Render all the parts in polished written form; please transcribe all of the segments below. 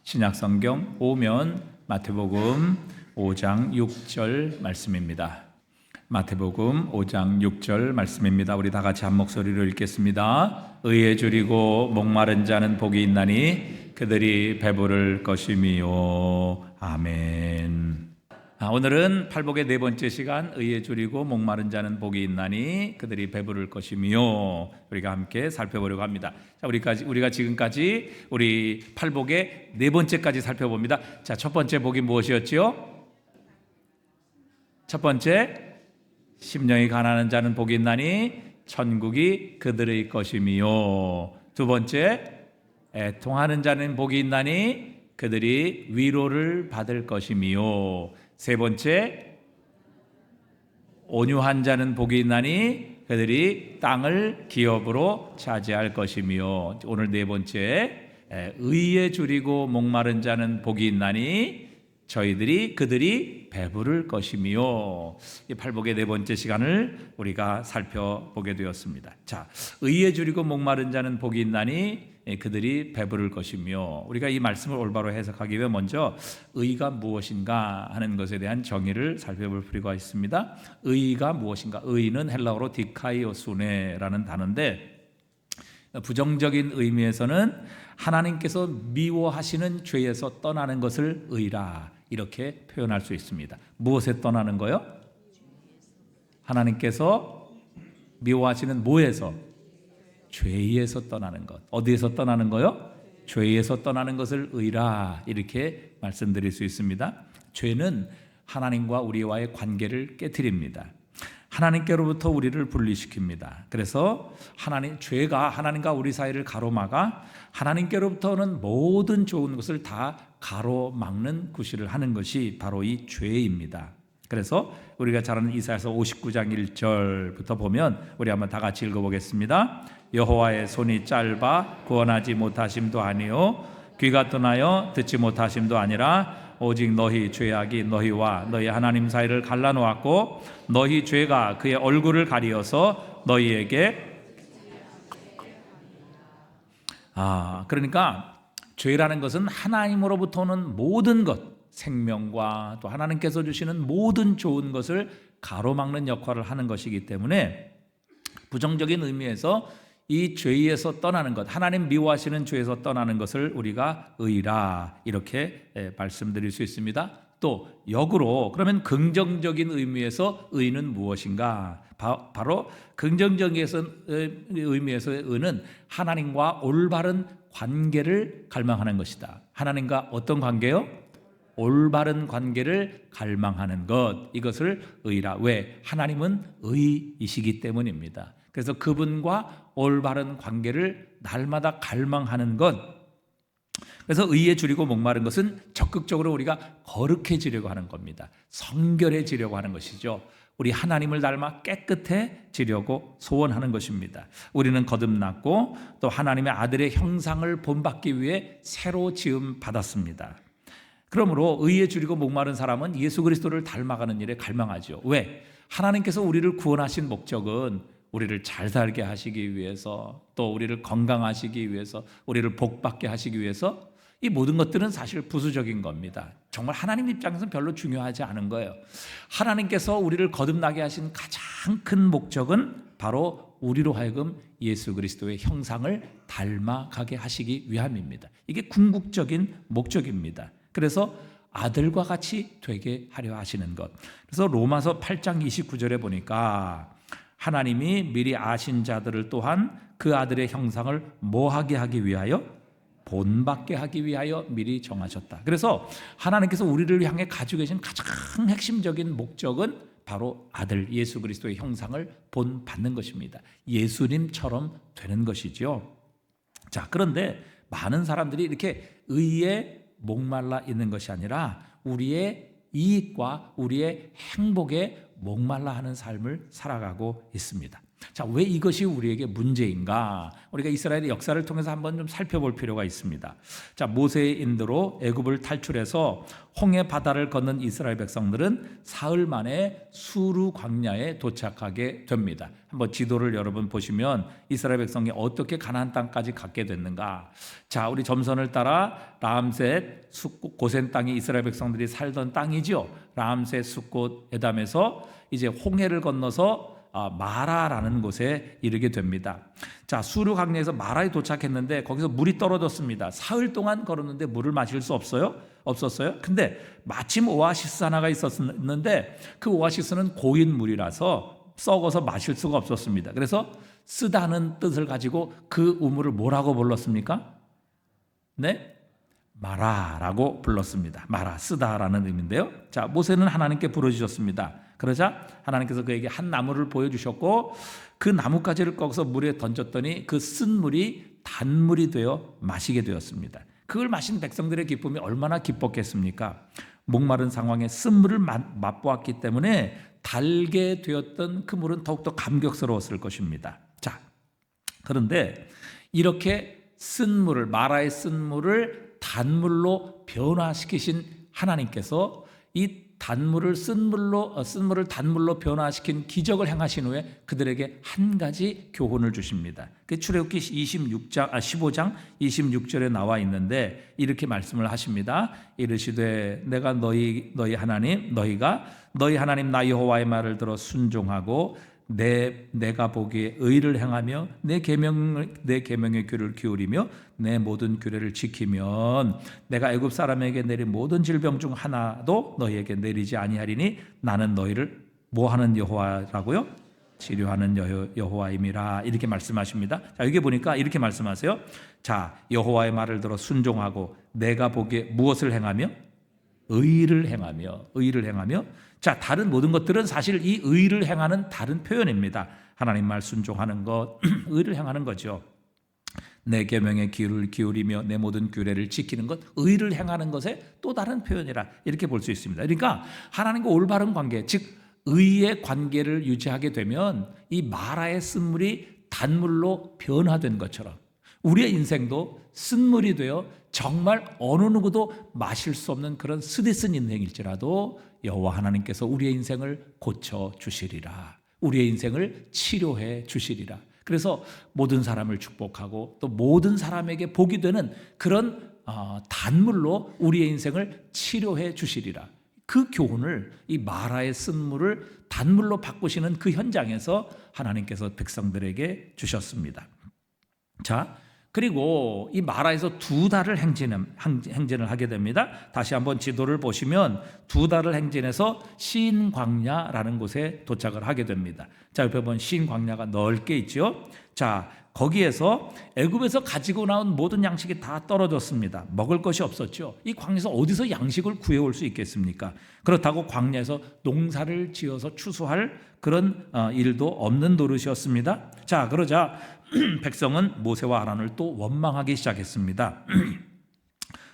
신약성경 오면 마태복음 5장 6절 말씀입니다. 마태복음 5장 6절 말씀입니다. 우리 다 같이 한 목소리로 읽겠습니다. 의에 줄이고 목마른 자는 복이 있나니 그들이 배부를 것이미요. 아멘. 오늘은 팔복의 네 번째 시간, 의에 줄이고 목마른 자는 복이 있나니 그들이 배부를 것이미요. 우리가 함께 살펴보려고 합니다. 자, 우리가 지금까지 우리 팔복의 네 번째까지 살펴봅니다. 자, 첫 번째 복이 무엇이었지요? 첫 번째, 심령이 가난한 자는 복이 있나니 천국이 그들의 것이미요. 두 번째, 애통하는 자는 복이 있나니 그들이 위로를 받을 것이미요. 세 번째, 온유한 자는 복이 있나니 그들이 땅을 기업으로 차지할 것이며, 오늘 네 번째, 의에 줄이고 목마른 자는 복이 있나니 그들이 배부를 것이며, 이 팔복의 네 번째 시간을 우리가 살펴보게 되었습니다. 자, 의에 줄이고 목마른 자는 복이 있나니 그들이 배부를 것이며, 우리가 이 말씀을 올바로 해석하기 위해 먼저 의가 무엇인가 하는 것에 대한 정의를 살펴볼 필요가 있습니다. 의가 무엇인가? 의는 헬라어로 디카이오수네라는 단어인데, 부정적인 의미에서는 하나님께서 미워하시는 죄에서 떠나는 것을 의라, 이렇게 표현할 수 있습니다. 무엇에 떠나는 거요? 하나님께서 미워하시는 뭐에서? 죄에서 떠나는 것. 어디에서 떠나는 거요? 죄에서 떠나는 것을 의라, 이렇게 말씀드릴 수 있습니다. 죄는 하나님과 우리와의 관계를 깨트립니다. 하나님께로부터 우리를 분리시킵니다. 그래서 죄가 하나님과 우리 사이를 가로막아 하나님께로부터는 모든 좋은 것을 다 가로막는 구실을 하는 것이 바로 이 죄입니다. 그래서 우리가 잘 아는 이사야서 59장 1절부터 보면, 우리 한번 다 같이 읽어보겠습니다. 여호와의 손이 짧아 구원하지 못하심도 아니요 귀가 떠나여 듣지 못하심도 아니라 오직 너희 죄악이 너희와 너희 하나님 사이를 갈라놓았고 너희 죄가 그의 얼굴을 가리어서 너희에게 그러니까 죄라는 것은 하나님으로부터 오는 모든 것, 생명과 또 하나님께서 주시는 모든 좋은 것을 가로막는 역할을 하는 것이기 때문에, 부정적인 의미에서 이 죄에서 떠나는 것, 하나님 미워하시는 죄에서 떠나는 것을 우리가 의라, 이렇게 말씀드릴 수 있습니다. 또 역으로, 그러면 긍정적인 의미에서 의는 무엇인가? 바로 긍정적인 의미에서의 의는 하나님과 올바른 관계를 갈망하는 것이다. 하나님과 어떤 관계요? 올바른 관계를 갈망하는 것, 이것을 의라. 왜? 하나님은 의이시기 때문입니다. 그래서 그분과 올바른 관계를 날마다 갈망하는 것. 그래서 의에 줄이고 목마른 것은 적극적으로 우리가 거룩해지려고 하는 겁니다. 성결해지려고 하는 것이죠. 우리 하나님을 닮아 깨끗해지려고 소원하는 것입니다. 우리는 거듭났고 또 하나님의 아들의 형상을 본받기 위해 새로 지음 받았습니다. 그러므로 의에 줄이고 목마른 사람은 예수 그리스도를 닮아가는 일에 갈망하죠. 왜? 하나님께서 우리를 구원하신 목적은 우리를 잘 살게 하시기 위해서, 또 우리를 건강하시기 위해서, 우리를 복받게 하시기 위해서, 이 모든 것들은 사실 부수적인 겁니다. 정말 하나님 입장에서는 별로 중요하지 않은 거예요. 하나님께서 우리를 거듭나게 하신 가장 큰 목적은 바로 우리로 하여금 예수 그리스도의 형상을 닮아가게 하시기 위함입니다. 이게 궁극적인 목적입니다. 그래서 아들과 같이 되게 하려 하시는 것. 그래서 로마서 8장 29절에 보니까 하나님이 미리 아신 자들을 또한 그 아들의 형상을 뭐하게 하기 위하여? 본받게 하기 위하여 미리 정하셨다. 그래서 하나님께서 우리를 향해 가지고 계신 가장 핵심적인 목적은 바로 아들 예수 그리스도의 형상을 본받는 것입니다. 예수님처럼 되는 것이죠. 자, 그런데 많은 사람들이 이렇게 의에 목말라 있는 것이 아니라 우리의 이익과 우리의 행복에 목말라 하는 삶을 살아가고 있습니다. 자, 왜 이것이 우리에게 문제인가? 우리가 이스라엘의 역사를 통해서 한번 좀 살펴볼 필요가 있습니다. 자, 모세의 인도로 애굽을 탈출해서 홍해 바다를 건넌 이스라엘 백성들은 사흘 만에 수르 광야에 도착하게 됩니다. 한번 지도를 여러분 보시면 이스라엘 백성이 어떻게 가나안 땅까지 갔게 됐는가? 자, 우리 점선을 따라 라암셋, 숫곳, 고센 땅이 이스라엘 백성들이 살던 땅이죠. 라암셋, 숫곳, 에담에서 이제 홍해를 건너서 마라라는 곳에 이르게 됩니다. 자, 수르 광야에서 마라에 도착했는데 거기서 물이 떨어졌습니다. 사흘 동안 걸었는데 물을 마실 수 없었어요. 근데 마침 오아시스 하나가 있었는데 그 오아시스는 고인 물이라서 썩어서 마실 수가 없었습니다. 그래서 쓰다는 뜻을 가지고 그 우물을 뭐라고 불렀습니까? 네? 마라라고 불렀습니다. 마라, 쓰다라는 의미인데요. 자, 모세는 하나님께 부르짖었습니다. 그러자 하나님께서 그에게 한 나무를 보여주셨고 그 나뭇가지를 꺾어서 물에 던졌더니 그 쓴 물이 단물이 되어 마시게 되었습니다. 그걸 마신 백성들의 기쁨이 얼마나 기뻤겠습니까? 목마른 상황에 쓴 물을 맛보았기 때문에 달게 되었던 그 물은 더욱더 감격스러웠을 것입니다. 자, 그런데 이렇게 쓴 물을, 마라의 쓴 물을 단물로 변화시키신 하나님께서 이 단물을 쓴 물을 단물로 변화시킨 기적을 행하신 후에 그들에게 한 가지 교훈을 주십니다. 그 출애굽기 15장 26절에 나와 있는데 이렇게 말씀을 하십니다. 이르시되 내가 너희가 너희 하나님 나 여호와의 말을 들어 순종하고 내가 보기에 의를 행하며 내 계명의 귀를 기울이며 내 모든 규례를 지키면 내가 애굽 사람에게 내린 모든 질병 중 하나도 너희에게 내리지 아니하리니 나는 너희를 뭐하는 여호와라고요? 치료하는 여호와임이라 이렇게 말씀하십니다. 자, 여기 보니까 이렇게 말씀하세요. 자, 여호와의 말을 들어 순종하고 내가 보기에 무엇을 행하며? 의를 행하며 자, 다른 모든 것들은 사실 이 의를 행하는 다른 표현입니다. 하나님 말 순종하는 것, 의를 행하는 거죠. 내 계명에 귀를 기울이며 내 모든 규례를 지키는 것, 의를 행하는 것의 또 다른 표현이라 이렇게 볼 수 있습니다. 그러니까 하나님과 올바른 관계, 즉 의의 관계를 유지하게 되면 이 마라의 쓴물이 단물로 변화된 것처럼 우리의 인생도 쓴물이 되어 정말 어느 누구도 마실 수 없는 그런 쓰디쓴 인생일지라도 여호와 하나님께서 우리의 인생을 고쳐 주시리라. 우리의 인생을 치료해 주시리라. 그래서 모든 사람을 축복하고 또 모든 사람에게 복이 되는 그런 단물로 우리의 인생을 치료해 주시리라. 그 교훈을 이 마라의 쓴물을 단물로 바꾸시는 그 현장에서 하나님께서 백성들에게 주셨습니다. 자, 그리고 이 마라에서 2달을 행진을 하게 됩니다. 다시 한번 지도를 보시면 2달을 행진해서 신광야라는 곳에 도착을 하게 됩니다. 자, 옆에 보면 신광야가 넓게 있죠. 자, 거기에서 애굽에서 가지고 나온 모든 양식이 다 떨어졌습니다. 먹을 것이 없었죠. 이 광야에서 어디서 양식을 구해올 수 있겠습니까? 그렇다고 광야에서 농사를 지어서 추수할 그런 일도 없는 노릇이었습니다. 자, 그러자 백성은 모세와 아론을 또 원망하기 시작했습니다.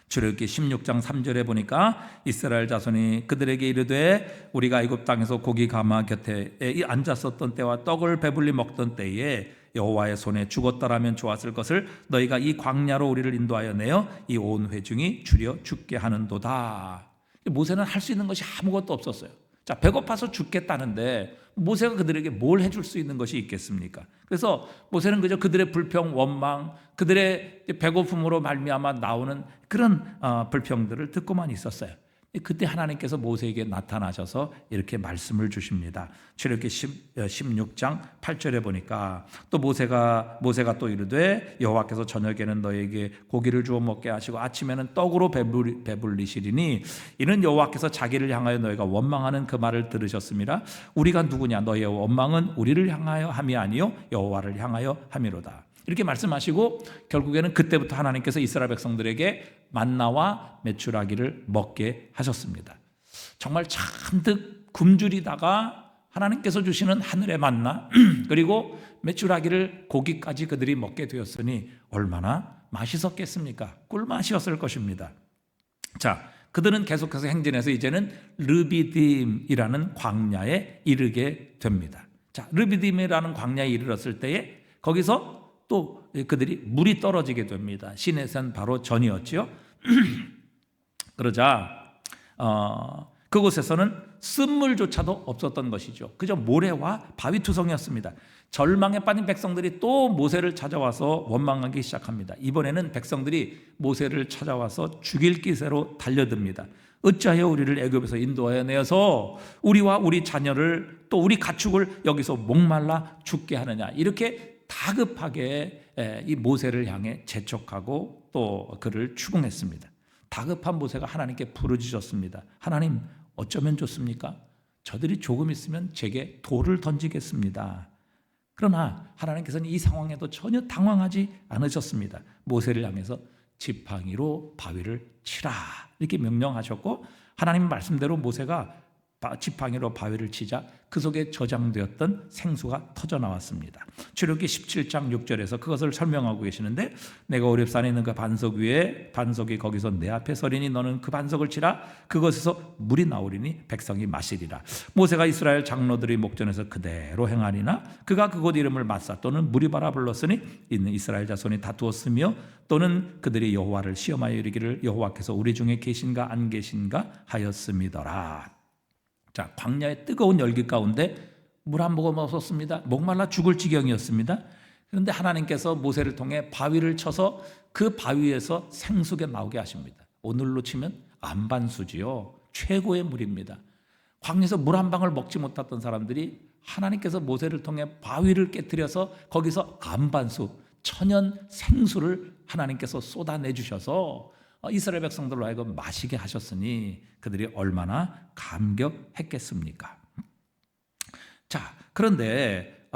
출애굽기 16장 3절에 보니까 이스라엘 자손이 그들에게 이르되 우리가 애굽 땅에서 고기 가마 곁에 앉았었던 때와 떡을 배불리 먹던 때에 여호와의 손에 죽었더라면 좋았을 것을 너희가 이 광야로 우리를 인도하여 내어 이 온 회중이 줄여 죽게 하는도다. 모세는 할 수 있는 것이 아무것도 없었어요. 자, 배고파서 죽겠다는데 모세가 그들에게 뭘 해줄 수 있는 것이 있겠습니까? 그래서 모세는 그저 그들의 불평, 원망, 그들의 배고픔으로 말미암아 나오는 그런 불평들을 듣고만 있었어요. 그때 하나님께서 모세에게 나타나셔서 이렇게 말씀을 주십니다. 출애굽기 16장 8절에 보니까 또 모세가 또 이르되 여호와께서 저녁에는 너에게 고기를 주어 먹게 하시고 아침에는 떡으로 배불리시리니 이는 여호와께서 자기를 향하여 너희가 원망하는 그 말을 들으셨음이라. 우리가 누구냐? 너희의 원망은 우리를 향하여 함이 아니요 여호와를 향하여 함이로다. 이렇게 말씀하시고 결국에는 그때부터 하나님께서 이스라엘 백성들에게 만나와 메추라기를 먹게 하셨습니다. 정말 잔뜩 굶주리다가 하나님께서 주시는 하늘의 만나 그리고 메추라기를 고기까지 그들이 먹게 되었으니 얼마나 맛있었겠습니까? 꿀맛이었을 것입니다. 자, 그들은 계속해서 행진해서 이제는 르비딤이라는 광야에 이르게 됩니다. 자, 르비딤이라는 광야에 이르렀을 때에 거기서 또 그들이 물이 떨어지게 됩니다. 시내산 바로 전이었지요. 그러자 그곳에서는 쓴물조차도 없었던 것이죠. 그저 모래와 바위투성이었습니다. 절망에 빠진 백성들이 또 모세를 찾아와서 원망하기 시작합니다. 이번에는 백성들이 모세를 찾아와서 죽일 기세로 달려듭니다. 어찌하여 우리를 애굽에서 인도하여 내어서 우리와 우리 자녀를 또 우리 가축을 여기서 목말라 죽게 하느냐. 이렇게 다급하게 이 모세를 향해 재촉하고 또 그를 추궁했습니다. 다급한 모세가 하나님께 부르짖었습니다. 하나님, 어쩌면 좋습니까? 저들이 조금 있으면 제게 돌을 던지겠습니다. 그러나 하나님께서는 이 상황에도 전혀 당황하지 않으셨습니다. 모세를 향해서 지팡이로 바위를 치라 이렇게 명령하셨고, 하나님 말씀대로 모세가 지팡이로 바위를 치자 그 속에 저장되었던 생수가 터져 나왔습니다. 출애굽기 17장 6절에서 그것을 설명하고 계시는데, 내가 오렙산에 있는 그 반석 위에 반석이 거기서 내 앞에 서리니 너는 그 반석을 치라. 그것에서 물이 나오리니 백성이 마시리라. 모세가 이스라엘 장로들의 목전에서 그대로 행하리나 그가 그곳 이름을 마사 또는 무리바라 불렀으니 있는 이스라엘 자손이 다투었으며 또는 그들이 여호와를 시험하여 이르기를 여호와께서 우리 중에 계신가 안 계신가 하였음이더라. 자, 광야의 뜨거운 열기 가운데 물 한 모금 없었습니다. 목말라 죽을 지경이었습니다. 그런데 하나님께서 모세를 통해 바위를 쳐서 그 바위에서 생수가 나오게 하십니다. 오늘로 치면 안반수지요. 최고의 물입니다. 광야에서 물 한 방울 먹지 못했던 사람들이 하나님께서 모세를 통해 바위를 깨뜨려서 거기서 안반수, 천연 생수를 하나님께서 쏟아내 주셔서 이스라엘 백성들로 하여금 마시게 하셨으니 그들이 얼마나 감격했겠습니까? 자, 그런데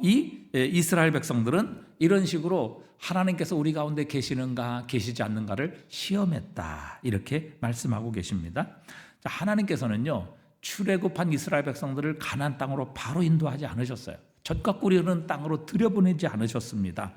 이 이스라엘 백성들은 이런 식으로 하나님께서 우리 가운데 계시는가 계시지 않는가를 시험했다 이렇게 말씀하고 계십니다. 자, 하나님께서는요 출애굽한 이스라엘 백성들을 가나안 땅으로 바로 인도하지 않으셨어요. 젖과 꿀이 흐르는 땅으로 들여보내지 않으셨습니다.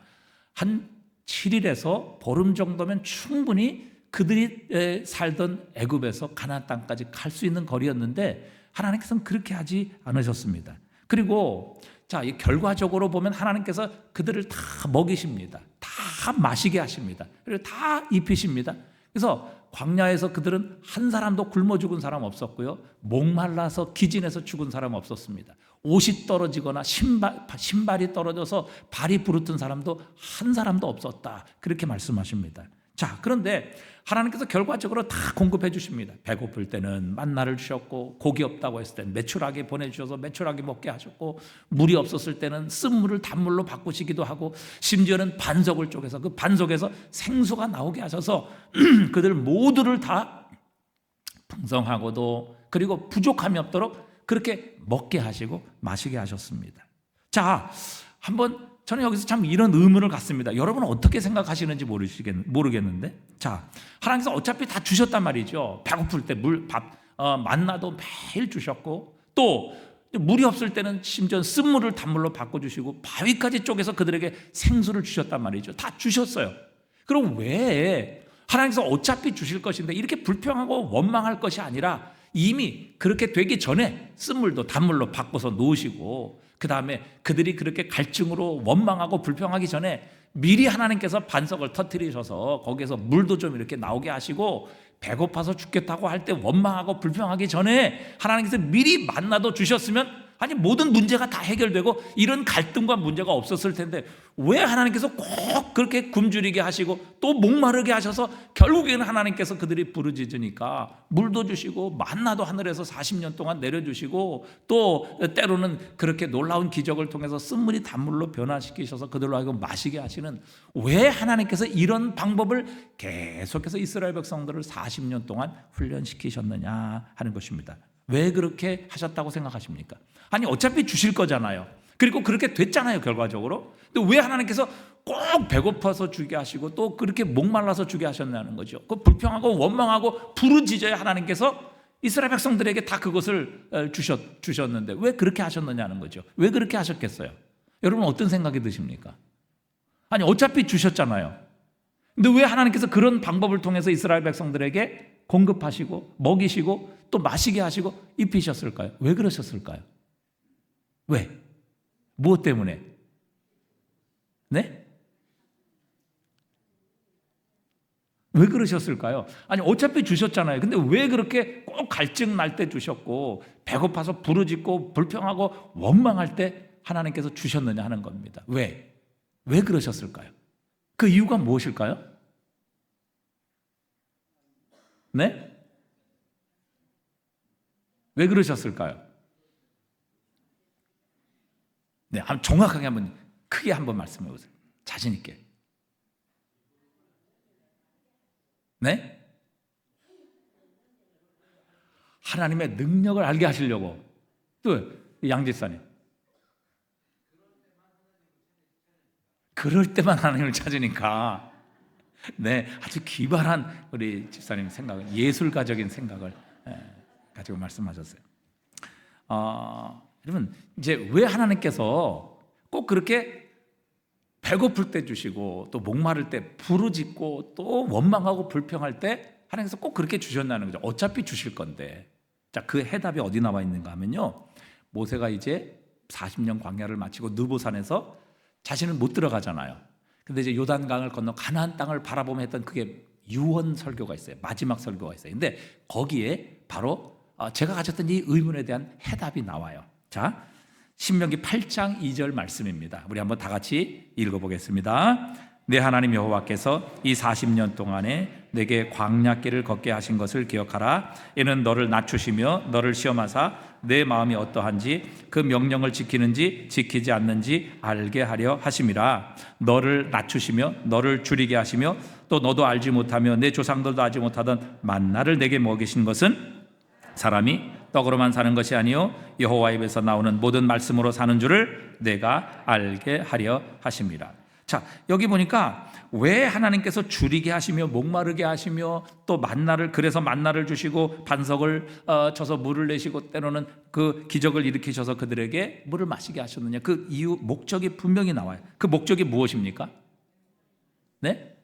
한 7일에서 보름 정도면 충분히 그들이 살던 애굽에서 가나안 땅까지 갈 수 있는 거리였는데 하나님께서는 그렇게 하지 않으셨습니다. 그리고 자, 결과적으로 보면 하나님께서 그들을 다 먹이십니다. 다 마시게 하십니다. 그리고 다 입히십니다. 그래서 광야에서 그들은 한 사람도 굶어 죽은 사람 없었고요. 목말라서 기진해서 죽은 사람 없었습니다. 옷이 떨어지거나 신발이 떨어져서 발이 부르튼 사람도 한 사람도 없었다. 그렇게 말씀하십니다. 자, 그런데 하나님께서 결과적으로 다 공급해 주십니다. 배고플 때는 만나를 주셨고, 고기 없다고 했을 때는 메추라기 보내주셔서 메추라기 먹게 하셨고, 물이 없었을 때는 쓴물을 단물로 바꾸시기도 하고, 심지어는 반석을 쪼개서 그 반석에서 생수가 나오게 하셔서 그들 모두를 다 풍성하고도 그리고 부족함이 없도록 그렇게 먹게 하시고 마시게 하셨습니다. 자, 한번 저는 여기서 참 이런 의문을 갖습니다. 여러분은 어떻게 생각하시는지 모르겠는데, 자, 하나님께서 어차피 다 주셨단 말이죠. 배고플 때 물, 밥, 만나도 매일 주셨고, 또 물이 없을 때는 심지어 쓴물을 단물로 바꿔주시고 바위까지 쪼개서 그들에게 생수를 주셨단 말이죠. 다 주셨어요. 그럼 왜 하나님께서 어차피 주실 것인데 이렇게 불평하고 원망할 것이 아니라 이미 그렇게 되기 전에 쓴물도 단물로 바꿔서 놓으시고, 그 다음에 그들이 그렇게 갈증으로 원망하고 불평하기 전에 미리 하나님께서 반석을 터뜨리셔서 거기에서 물도 좀 이렇게 나오게 하시고, 배고파서 죽겠다고 할 때 원망하고 불평하기 전에 하나님께서 미리 만나도 주셨으면 아니 모든 문제가 다 해결되고 이런 갈등과 문제가 없었을 텐데, 왜 하나님께서 꼭 그렇게 굶주리게 하시고 또 목마르게 하셔서 결국에는 하나님께서 그들이 부르짖으니까 물도 주시고 만나도 하늘에서 40년 동안 내려주시고, 또 때로는 그렇게 놀라운 기적을 통해서 쓴물이 단물로 변화시키셔서 그들로 하여금 마시게 하시는, 왜 하나님께서 이런 방법을 계속해서 이스라엘 백성들을 40년 동안 훈련시키셨느냐 하는 것입니다. 왜 그렇게 하셨다고 생각하십니까? 아니 어차피 주실 거잖아요. 그리고 그렇게 됐잖아요, 결과적으로. 근데 왜 하나님께서 꼭 배고파서 주게 하시고 또 그렇게 목말라서 주게 하셨냐는 거죠. 그 불평하고 원망하고 부르짖어야 하나님께서 이스라엘 백성들에게 다 그것을 주셨는데 왜 그렇게 하셨느냐는 거죠. 왜 그렇게 하셨겠어요? 여러분 어떤 생각이 드십니까? 아니 어차피 주셨잖아요. 근데 왜 하나님께서 그런 방법을 통해서 이스라엘 백성들에게 공급하시고 먹이시고 또 마시게 하시고 입히셨을까요? 왜 그러셨을까요? 왜? 무엇 때문에? 네? 왜 그러셨을까요? 아니 어차피 주셨잖아요. 근데 왜 그렇게 꼭 갈증 날 때 주셨고 배고파서 부르짖고 불평하고 원망할 때 하나님께서 주셨느냐 하는 겁니다. 왜? 왜 그러셨을까요? 그 이유가 무엇일까요? 네? 왜 그러셨을까요? 네, 정확하게 한번 크게 한번 말씀해 보세요. 자신 있게. 네? 하나님의 능력을 알게 하시려고. 또 양지사님. 그럴 때만 하나님을 찾으니까. 네, 아주 기발한 우리 집사님 생각을, 예술가적인 생각을 가지고 말씀하셨어요. 여러분 이제 왜 하나님께서 꼭 그렇게 배고플 때 주시고 또 목마를 때 부르짖고 또 원망하고 불평할 때 하나님께서 꼭 그렇게 주셨다는 거죠. 어차피 주실 건데. 자, 그 해답이 어디 나와 있는가 하면요, 모세가 이제 40년 광야를 마치고 느보산에서 자신은 못 들어가잖아요. 근데 이제 요단강을 건너 가나안 땅을 바라보며 했던 그게 유언 설교가 있어요. 마지막 설교가 있어요. 근데 거기에 바로 제가 가졌던 이 의문에 대한 해답이 나와요. 자, 신명기 8장 2절 말씀입니다. 우리 한번 다 같이 읽어보겠습니다. 내 하나님 여호와께서 이 40년 동안에 내게 광야길을 걷게 하신 것을 기억하라. 이는 너를 낮추시며 너를 시험하사 내 마음이 어떠한지 그 명령을 지키는지 지키지 않는지 알게 하려 하심이라. 너를 낮추시며 너를 줄이게 하시며 또 너도 알지 못하며 내 조상들도 알지 못하던 만나를 내게 먹이신 것은 사람이 떡으로만 사는 것이 아니요 여호와 입에서 나오는 모든 말씀으로 사는 줄을 내가 알게 하려 하심이라. 자, 여기 보니까 왜 하나님께서 줄이게 하시며 목마르게 하시며 또 만나를, 그래서 만나를 주시고 반석을 쳐서 물을 내시고 때로는 그 기적을 일으키셔서 그들에게 물을 마시게 하셨느냐, 그 이유, 목적이 분명히 나와요. 그 목적이 무엇입니까? 네?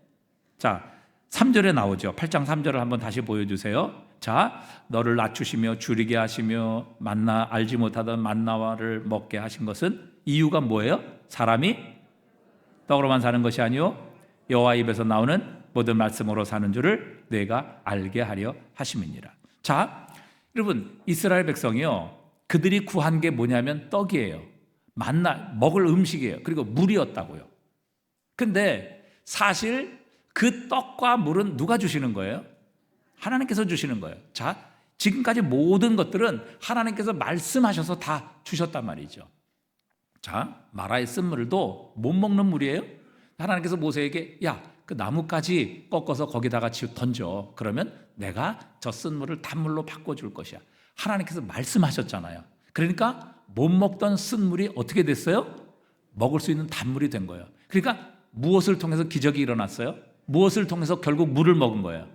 자, 3절에 나오죠. 8장 3절을 한번 다시 보여주세요. 자, 너를 낮추시며 줄이게 하시며 만나, 알지 못하던 만나와를 먹게 하신 것은 이유가 뭐예요? 사람이 떡으로만 사는 것이 아니요 여호와 입에서 나오는 모든 말씀으로 사는 줄을 내가 알게 하려 하심이니라. 자, 여러분, 이스라엘 백성이요, 그들이 구한 게 뭐냐면 떡이에요. 만나, 먹을 음식이에요. 그리고 물이었다고요. 근데 사실 그 떡과 물은 누가 주시는 거예요? 하나님께서 주시는 거예요. 자, 지금까지 모든 것들은 하나님께서 말씀하셔서 다 주셨단 말이죠. 자, 마라의 쓴물도 못 먹는 물이에요. 하나님께서 모세에게 야, 그 나뭇가지 꺾어서 거기다가 던져. 그러면 내가 저 쓴물을 단물로 바꿔줄 것이야. 하나님께서 말씀하셨잖아요. 그러니까 못 먹던 쓴물이 어떻게 됐어요? 먹을 수 있는 단물이 된 거예요. 그러니까 무엇을 통해서 기적이 일어났어요? 무엇을 통해서 결국 물을 먹은 거예요?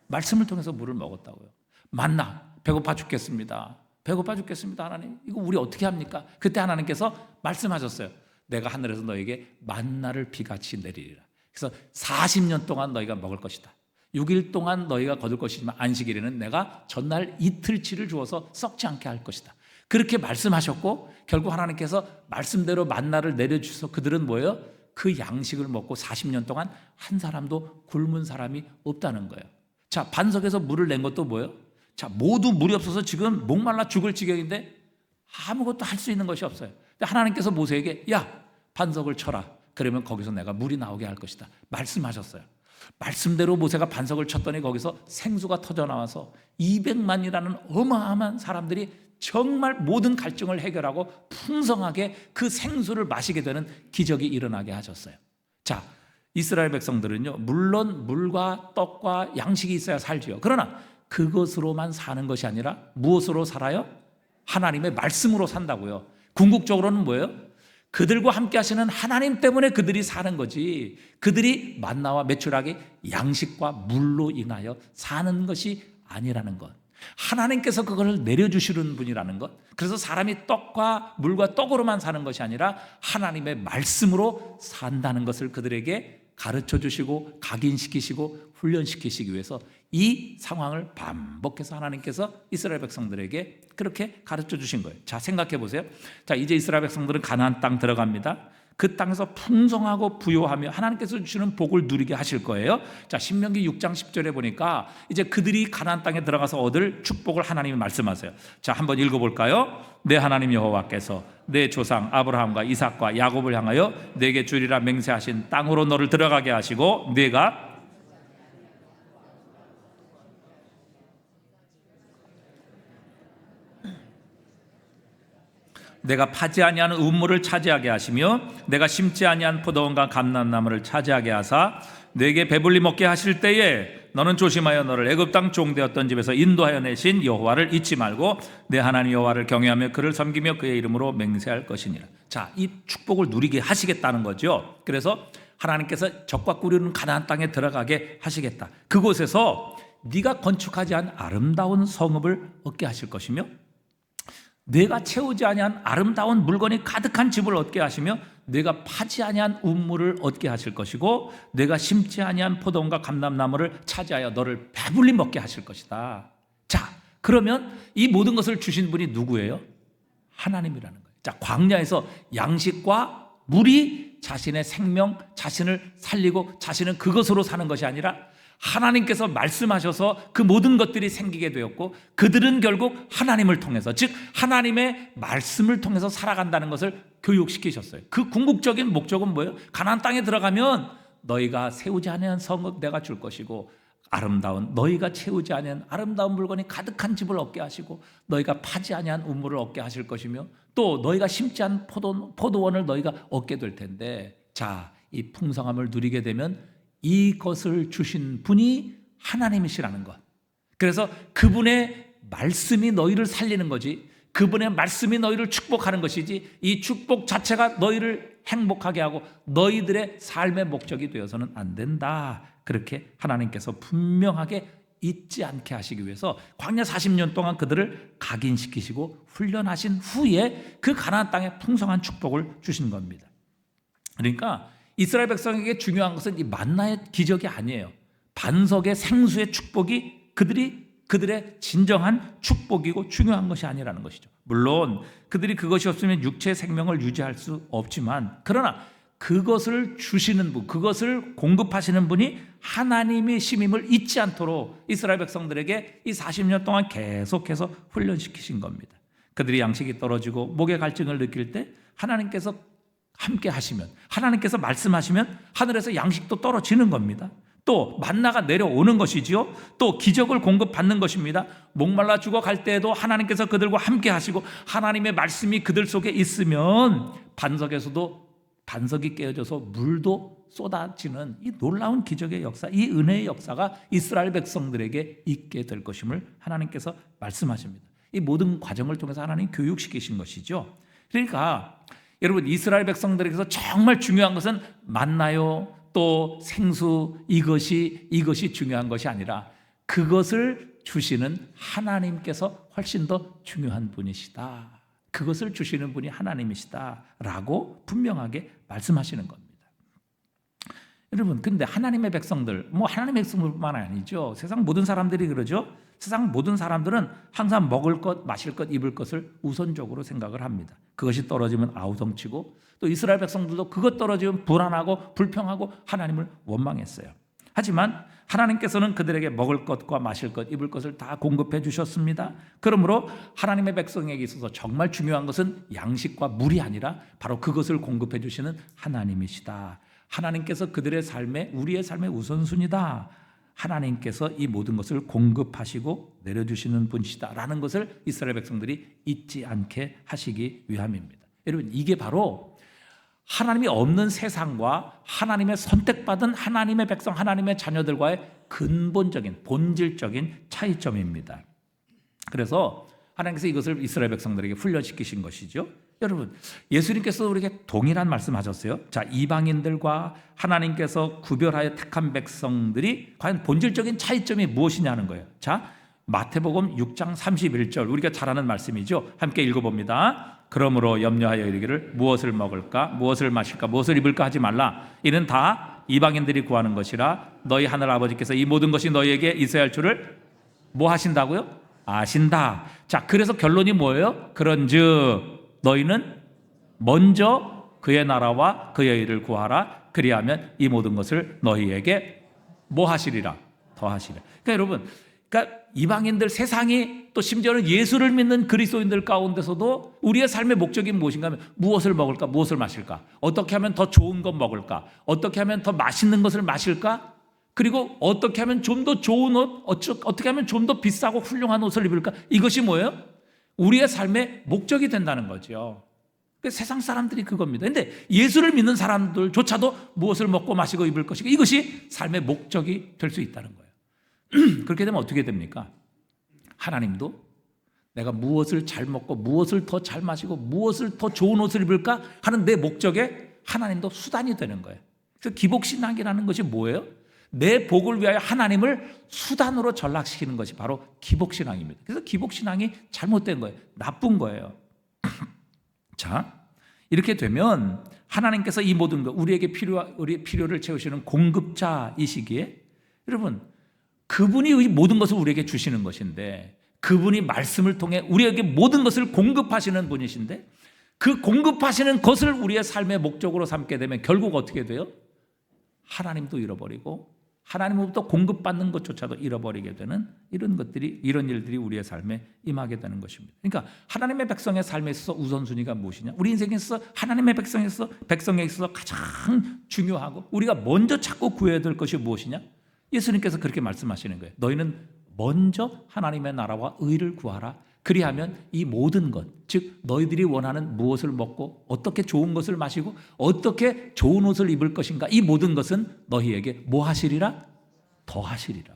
말씀을 통해서 물을 먹었다고요. 만나, 배고파 죽겠습니다. 배고파 죽겠습니다. 하나님, 이거 우리 어떻게 합니까? 그때 하나님께서 말씀하셨어요. 내가 하늘에서 너에게 만나를 비같이 내리리라. 그래서 40년 동안 너희가 먹을 것이다. 6일 동안 너희가 거둘 것이지만 안식일에는 내가 전날 이틀치를 주어서 썩지 않게 할 것이다. 그렇게 말씀하셨고 결국 하나님께서 말씀대로 만나를 내려주셔서 그들은 뭐예요? 그 양식을 먹고 40년 동안 한 사람도 굶은 사람이 없다는 거예요. 자, 반석에서 물을 낸 것도 뭐예요? 자, 모두 물이 없어서 지금 목말라 죽을 지경인데 아무것도 할 수 있는 것이 없어요. 근데 하나님께서 모세에게 야, 반석을 쳐라. 그러면 거기서 내가 물이 나오게 할 것이다. 말씀하셨어요. 말씀대로 모세가 반석을 쳤더니 거기서 생수가 터져 나와서 200만이라는 어마어마한 사람들이 정말 모든 갈증을 해결하고 풍성하게 그 생수를 마시게 되는 기적이 일어나게 하셨어요. 자, 이스라엘 백성들은요, 물론 물과 떡과 양식이 있어야 살지요. 그러나 그것으로만 사는 것이 아니라 무엇으로 살아요? 하나님의 말씀으로 산다고요. 궁극적으로는 뭐예요? 그들과 함께 하시는 하나님 때문에 그들이 사는 거지, 그들이 만나와 메추라기 양식과 물로 인하여 사는 것이 아니라는 것. 하나님께서 그걸 내려주시는 분이라는 것. 그래서 사람이 떡과 물과 떡으로만 사는 것이 아니라 하나님의 말씀으로 산다는 것을 그들에게 가르쳐 주시고 각인시키시고 훈련시키시기 위해서 이 상황을 반복해서 하나님께서 이스라엘 백성들에게 그렇게 가르쳐 주신 거예요. 자, 생각해 보세요. 자, 이제 이스라엘 백성들은 가나안 땅 들어갑니다. 그 땅에서 풍성하고 부요하며 하나님께서 주시는 복을 누리게 하실 거예요. 자, 신명기 6장 10절에 보니까 이제 그들이 가나안 땅에 들어가서 얻을 축복을 하나님이 말씀하세요. 자, 한번 읽어볼까요? 내 하나님 여호와께서 내 조상 아브라함과 이삭과 야곱을 향하여 내게 주리라 맹세하신 땅으로 너를 들어가게 하시고 내가 파지 아니하는 우물을 차지하게 하시며 내가 심지 아니한 포도원과 감람나무를 차지하게 하사 내게 배불리 먹게 하실 때에 너는 조심하여 너를 애굽 땅 종되었던 집에서 인도하여 내신 여호와를 잊지 말고 내 하나님 여호와를 경외하며 그를 섬기며 그의 이름으로 맹세할 것이니라. 자, 이 축복을 누리게 하시겠다는 거죠. 그래서 하나님께서 적과 꾸리는 가나안 땅에 들어가게 하시겠다. 그곳에서 네가 건축하지 않은 아름다운 성읍을 얻게 하실 것이며 내가 채우지 아니한 아름다운 물건이 가득한 집을 얻게 하시며 내가 파지 아니한 우물을 얻게 하실 것이고 내가 심지 아니한 포도원과 감람나무를 차지하여 너를 배불리 먹게 하실 것이다. 자, 그러면 이 모든 것을 주신 분이 누구예요? 하나님이라는 거예요. 자, 광야에서 양식과 물이 자신의 생명, 자신을 살리고 자신은 그것으로 사는 것이 아니라 하나님께서 말씀하셔서 그 모든 것들이 생기게 되었고 그들은 결국 하나님을 통해서, 즉 하나님의 말씀을 통해서 살아간다는 것을 교육시키셨어요. 그 궁극적인 목적은 뭐예요? 가나안 땅에 들어가면 너희가 세우지 않은 성읍 내가 줄 것이고 아름다운 너희가 채우지 않은 아름다운 물건이 가득한 집을 얻게 하시고 너희가 파지 아니한 우물을 얻게 하실 것이며 또 너희가 심지 않은 포도원을 너희가 얻게 될 텐데, 자, 이 풍성함을 누리게 되면 이것을 주신 분이 하나님이시라는 것. 그래서 그분의 말씀이 너희를 살리는 거지, 그분의 말씀이 너희를 축복하는 것이지, 이 축복 자체가 너희를 행복하게 하고 너희들의 삶의 목적이 되어서는 안 된다. 그렇게 하나님께서 분명하게 잊지 않게 하시기 위해서 광야 40년 동안 그들을 각인시키시고 훈련하신 후에 그 가나안 땅에 풍성한 축복을 주신 겁니다. 그러니까 이스라엘 백성에게 중요한 것은 이 만나의 기적이 아니에요. 반석의 생수의 축복이 그들의 진정한 축복이고 중요한 것이 아니라는 것이죠. 물론 그들이 그것이 없으면 육체의 생명을 유지할 수 없지만, 그러나 그것을 주시는 분, 그것을 공급하시는 분이 하나님의 심임을 잊지 않도록 이스라엘 백성들에게 이 40년 동안 계속해서 훈련시키신 겁니다. 그들이 양식이 떨어지고 목의 갈증을 느낄 때 하나님께서 함께 하시면, 하나님께서 말씀하시면 하늘에서 양식도 떨어지는 겁니다. 또 만나가 내려오는 것이지요. 또 기적을 공급받는 것입니다. 목말라 죽어갈 때에도 하나님께서 그들과 함께 하시고 하나님의 말씀이 그들 속에 있으면 반석이 깨어져서 물도 쏟아지는 이 놀라운 기적의 역사, 이 은혜의 역사가 이스라엘 백성들에게 있게 될 것임을 하나님께서 말씀하십니다. 이 모든 과정을 통해서 하나님 교육시키신 것이죠. 그러니까 여러분, 이스라엘 백성들에게서 정말 중요한 것은 만나요, 또 생수, 이것이 중요한 것이 아니라 그것을 주시는 하나님께서 훨씬 더 중요한 분이시다. 그것을 주시는 분이 하나님이시다라고 분명하게 말씀하시는 겁니다. 여러분, 근데 하나님의 백성들, 하나님의 백성들뿐만 아니죠. 세상 모든 사람들이 그러죠. 세상 모든 사람들은 항상 먹을 것, 마실 것, 입을 것을 우선적으로 생각을 합니다. 그것이 떨어지면 아우성치고, 또 이스라엘 백성들도 그것 떨어지면 불안하고 불평하고 하나님을 원망했어요. 하지만 하나님께서는 그들에게 먹을 것과 마실 것, 입을 것을 다 공급해 주셨습니다. 그러므로 하나님의 백성에게 있어서 정말 중요한 것은 양식과 물이 아니라 바로 그것을 공급해 주시는 하나님이시다. 하나님께서 그들의 삶에, 우리의 삶의 우선순위다. 하나님께서 이 모든 것을 공급하시고 내려주시는 분이시다라는 것을 이스라엘 백성들이 잊지 않게 하시기 위함입니다. 여러분, 이게 바로 하나님이 없는 세상과 하나님의 선택받은 하나님의 백성, 하나님의 자녀들과의 근본적인, 본질적인 차이점입니다. 그래서 하나님께서 이것을 이스라엘 백성들에게 훈련시키신 것이죠. 여러분, 예수님께서 우리에게 동일한 말씀하셨어요. 자, 이방인들과 하나님께서 구별하여 택한 백성들이 과연 본질적인 차이점이 무엇이냐는 거예요. 자, 마태복음 6장 31절, 우리가 잘 아는 말씀이죠. 함께 읽어봅니다. 그러므로 염려하여 이르기를 무엇을 먹을까, 무엇을 마실까, 무엇을 입을까 하지 말라. 이는 다 이방인들이 구하는 것이라 너희 하늘 아버지께서 이 모든 것이 너희에게 있어야 할 줄을 뭐 하신다고요? 아신다. 자, 그래서 결론이 뭐예요? 그런즉 너희는 먼저 그의 나라와 그의 일을 구하라. 그리하면 이 모든 것을 너희에게 뭐 하시리라? 더 하시리라. 그러니까 여러분, 그러니까 이방인들, 세상이 또 심지어는 예수를 믿는 그리스도인들 가운데서도 우리의 삶의 목적이 무엇인가 하면 무엇을 먹을까? 무엇을 마실까? 어떻게 하면 더 좋은 것 먹을까? 어떻게 하면 더 맛있는 것을 마실까? 그리고 어떻게 하면 좀 더 좋은 옷, 어떻게 하면 좀 더 비싸고 훌륭한 옷을 입을까? 이것이 뭐예요? 우리의 삶의 목적이 된다는 거죠. 세상 사람들이 그겁니다. 그런데 예수를 믿는 사람들조차도 무엇을 먹고 마시고 입을 것인가? 이것이 삶의 목적이 될 수 있다는 거예요. 그렇게 되면 어떻게 됩니까? 하나님도 내가 무엇을 잘 먹고 무엇을 더 잘 마시고 무엇을 더 좋은 옷을 입을까 하는 내 목적에 하나님도 수단이 되는 거예요. 그래서 기복신앙이라는 것이 뭐예요? 내 복을 위하여 하나님을 수단으로 전락시키는 것이 바로 기복신앙입니다. 그래서 기복신앙이 잘못된 거예요. 나쁜 거예요. 자, 이렇게 되면 하나님께서 이 모든 것, 우리에게 우리의 필요를 채우시는 공급자이시기에 여러분, 그분이 모든 것을 우리에게 주시는 것인데, 그분이 말씀을 통해 우리에게 모든 것을 공급하시는 분이신데, 그 공급하시는 것을 우리의 삶의 목적으로 삼게 되면 결국 어떻게 돼요? 하나님도 잃어버리고 하나님으로부터 공급받는 것조차도 잃어버리게 되는 이런 일들이 우리의 삶에 임하게 되는 것입니다. 그러니까 하나님의 백성의 삶에 있어서 우선순위가 무엇이냐? 우리 인생에 있어서 하나님의 백성에 있어서 가장 중요하고 우리가 먼저 찾고 구해야 될 것이 무엇이냐? 예수님께서 그렇게 말씀하시는 거예요. 너희는 먼저 하나님의 나라와 의를 구하라. 그리하면 이 모든 것, 즉 너희들이 원하는 무엇을 먹고 어떻게 좋은 것을 마시고 어떻게 좋은 옷을 입을 것인가, 이 모든 것은 너희에게 뭐 하시리라? 더 하시리라.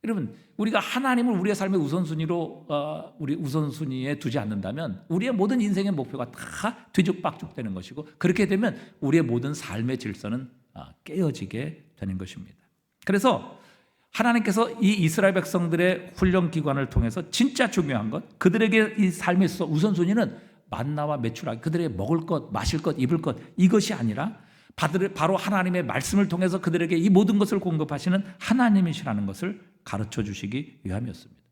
여러분, 우리가 하나님을 우리의 삶의 우선순위로 우리 우선순위에 두지 않는다면 우리의 모든 인생의 목표가 다 뒤죽박죽 되는 것이고, 그렇게 되면 우리의 모든 삶의 질서는 깨어지게 되는 것입니다. 그래서 하나님께서 이 이스라엘 백성들의 훈련 기관을 통해서 진짜 중요한 것, 그들에게 이 삶에 있어 우선순위는 만나와 메추라, 그들에게 먹을 것, 마실 것, 입을 것, 이것이 아니라 바로 하나님의 말씀을 통해서 그들에게 이 모든 것을 공급하시는 하나님이시라는 것을 가르쳐 주시기 위함이었습니다.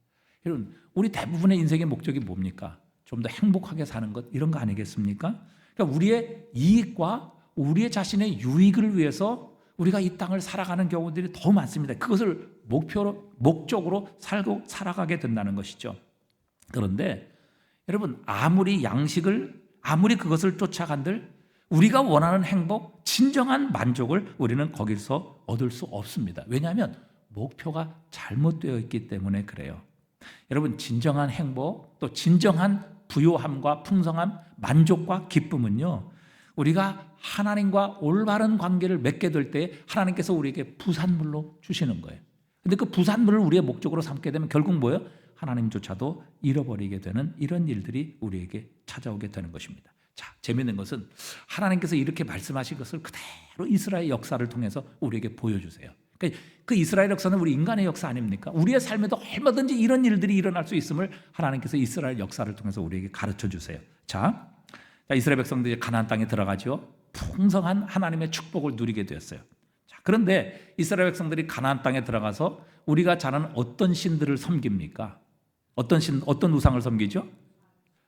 여러분, 우리 대부분의 인생의 목적이 뭡니까? 좀 더 행복하게 사는 것, 이런 거 아니겠습니까? 그러니까 우리의 이익과 우리의 자신의 유익을 위해서 우리가 이 땅을 살아가는 경우들이 더 많습니다. 그것을 목적으로 살아가게 된다는 것이죠. 그런데 여러분, 아무리 그것을 쫓아간들 우리가 원하는 행복, 진정한 만족을 우리는 거기서 얻을 수 없습니다. 왜냐하면 목표가 잘못되어 있기 때문에 그래요. 여러분, 진정한 행복, 또 진정한 부요함과 풍성함, 만족과 기쁨은요, 우리가 하나님과 올바른 관계를 맺게 될 때 하나님께서 우리에게 부산물로 주시는 거예요. 근데 그 부산물을 우리의 목적으로 삼게 되면 결국 뭐예요? 하나님조차도 잃어버리게 되는 이런 일들이 우리에게 찾아오게 되는 것입니다. 자, 재미있는 것은 하나님께서 이렇게 말씀하신 것을 그대로 이스라엘 역사를 통해서 우리에게 보여주세요. 그러니까 그 이스라엘 역사는 우리 인간의 역사 아닙니까? 우리의 삶에도 얼마든지 이런 일들이 일어날 수 있음을 하나님께서 이스라엘 역사를 통해서 우리에게 가르쳐 주세요. 자, 이스라엘 백성들이 가나안 땅에 들어가죠. 풍성한 하나님의 축복을 누리게 되었어요. 자, 그런데 이스라엘 백성들이 가나안 땅에 들어가서 우리가 잘 아는 어떤 신들을 섬깁니까? 어떤 우상을 섬기죠?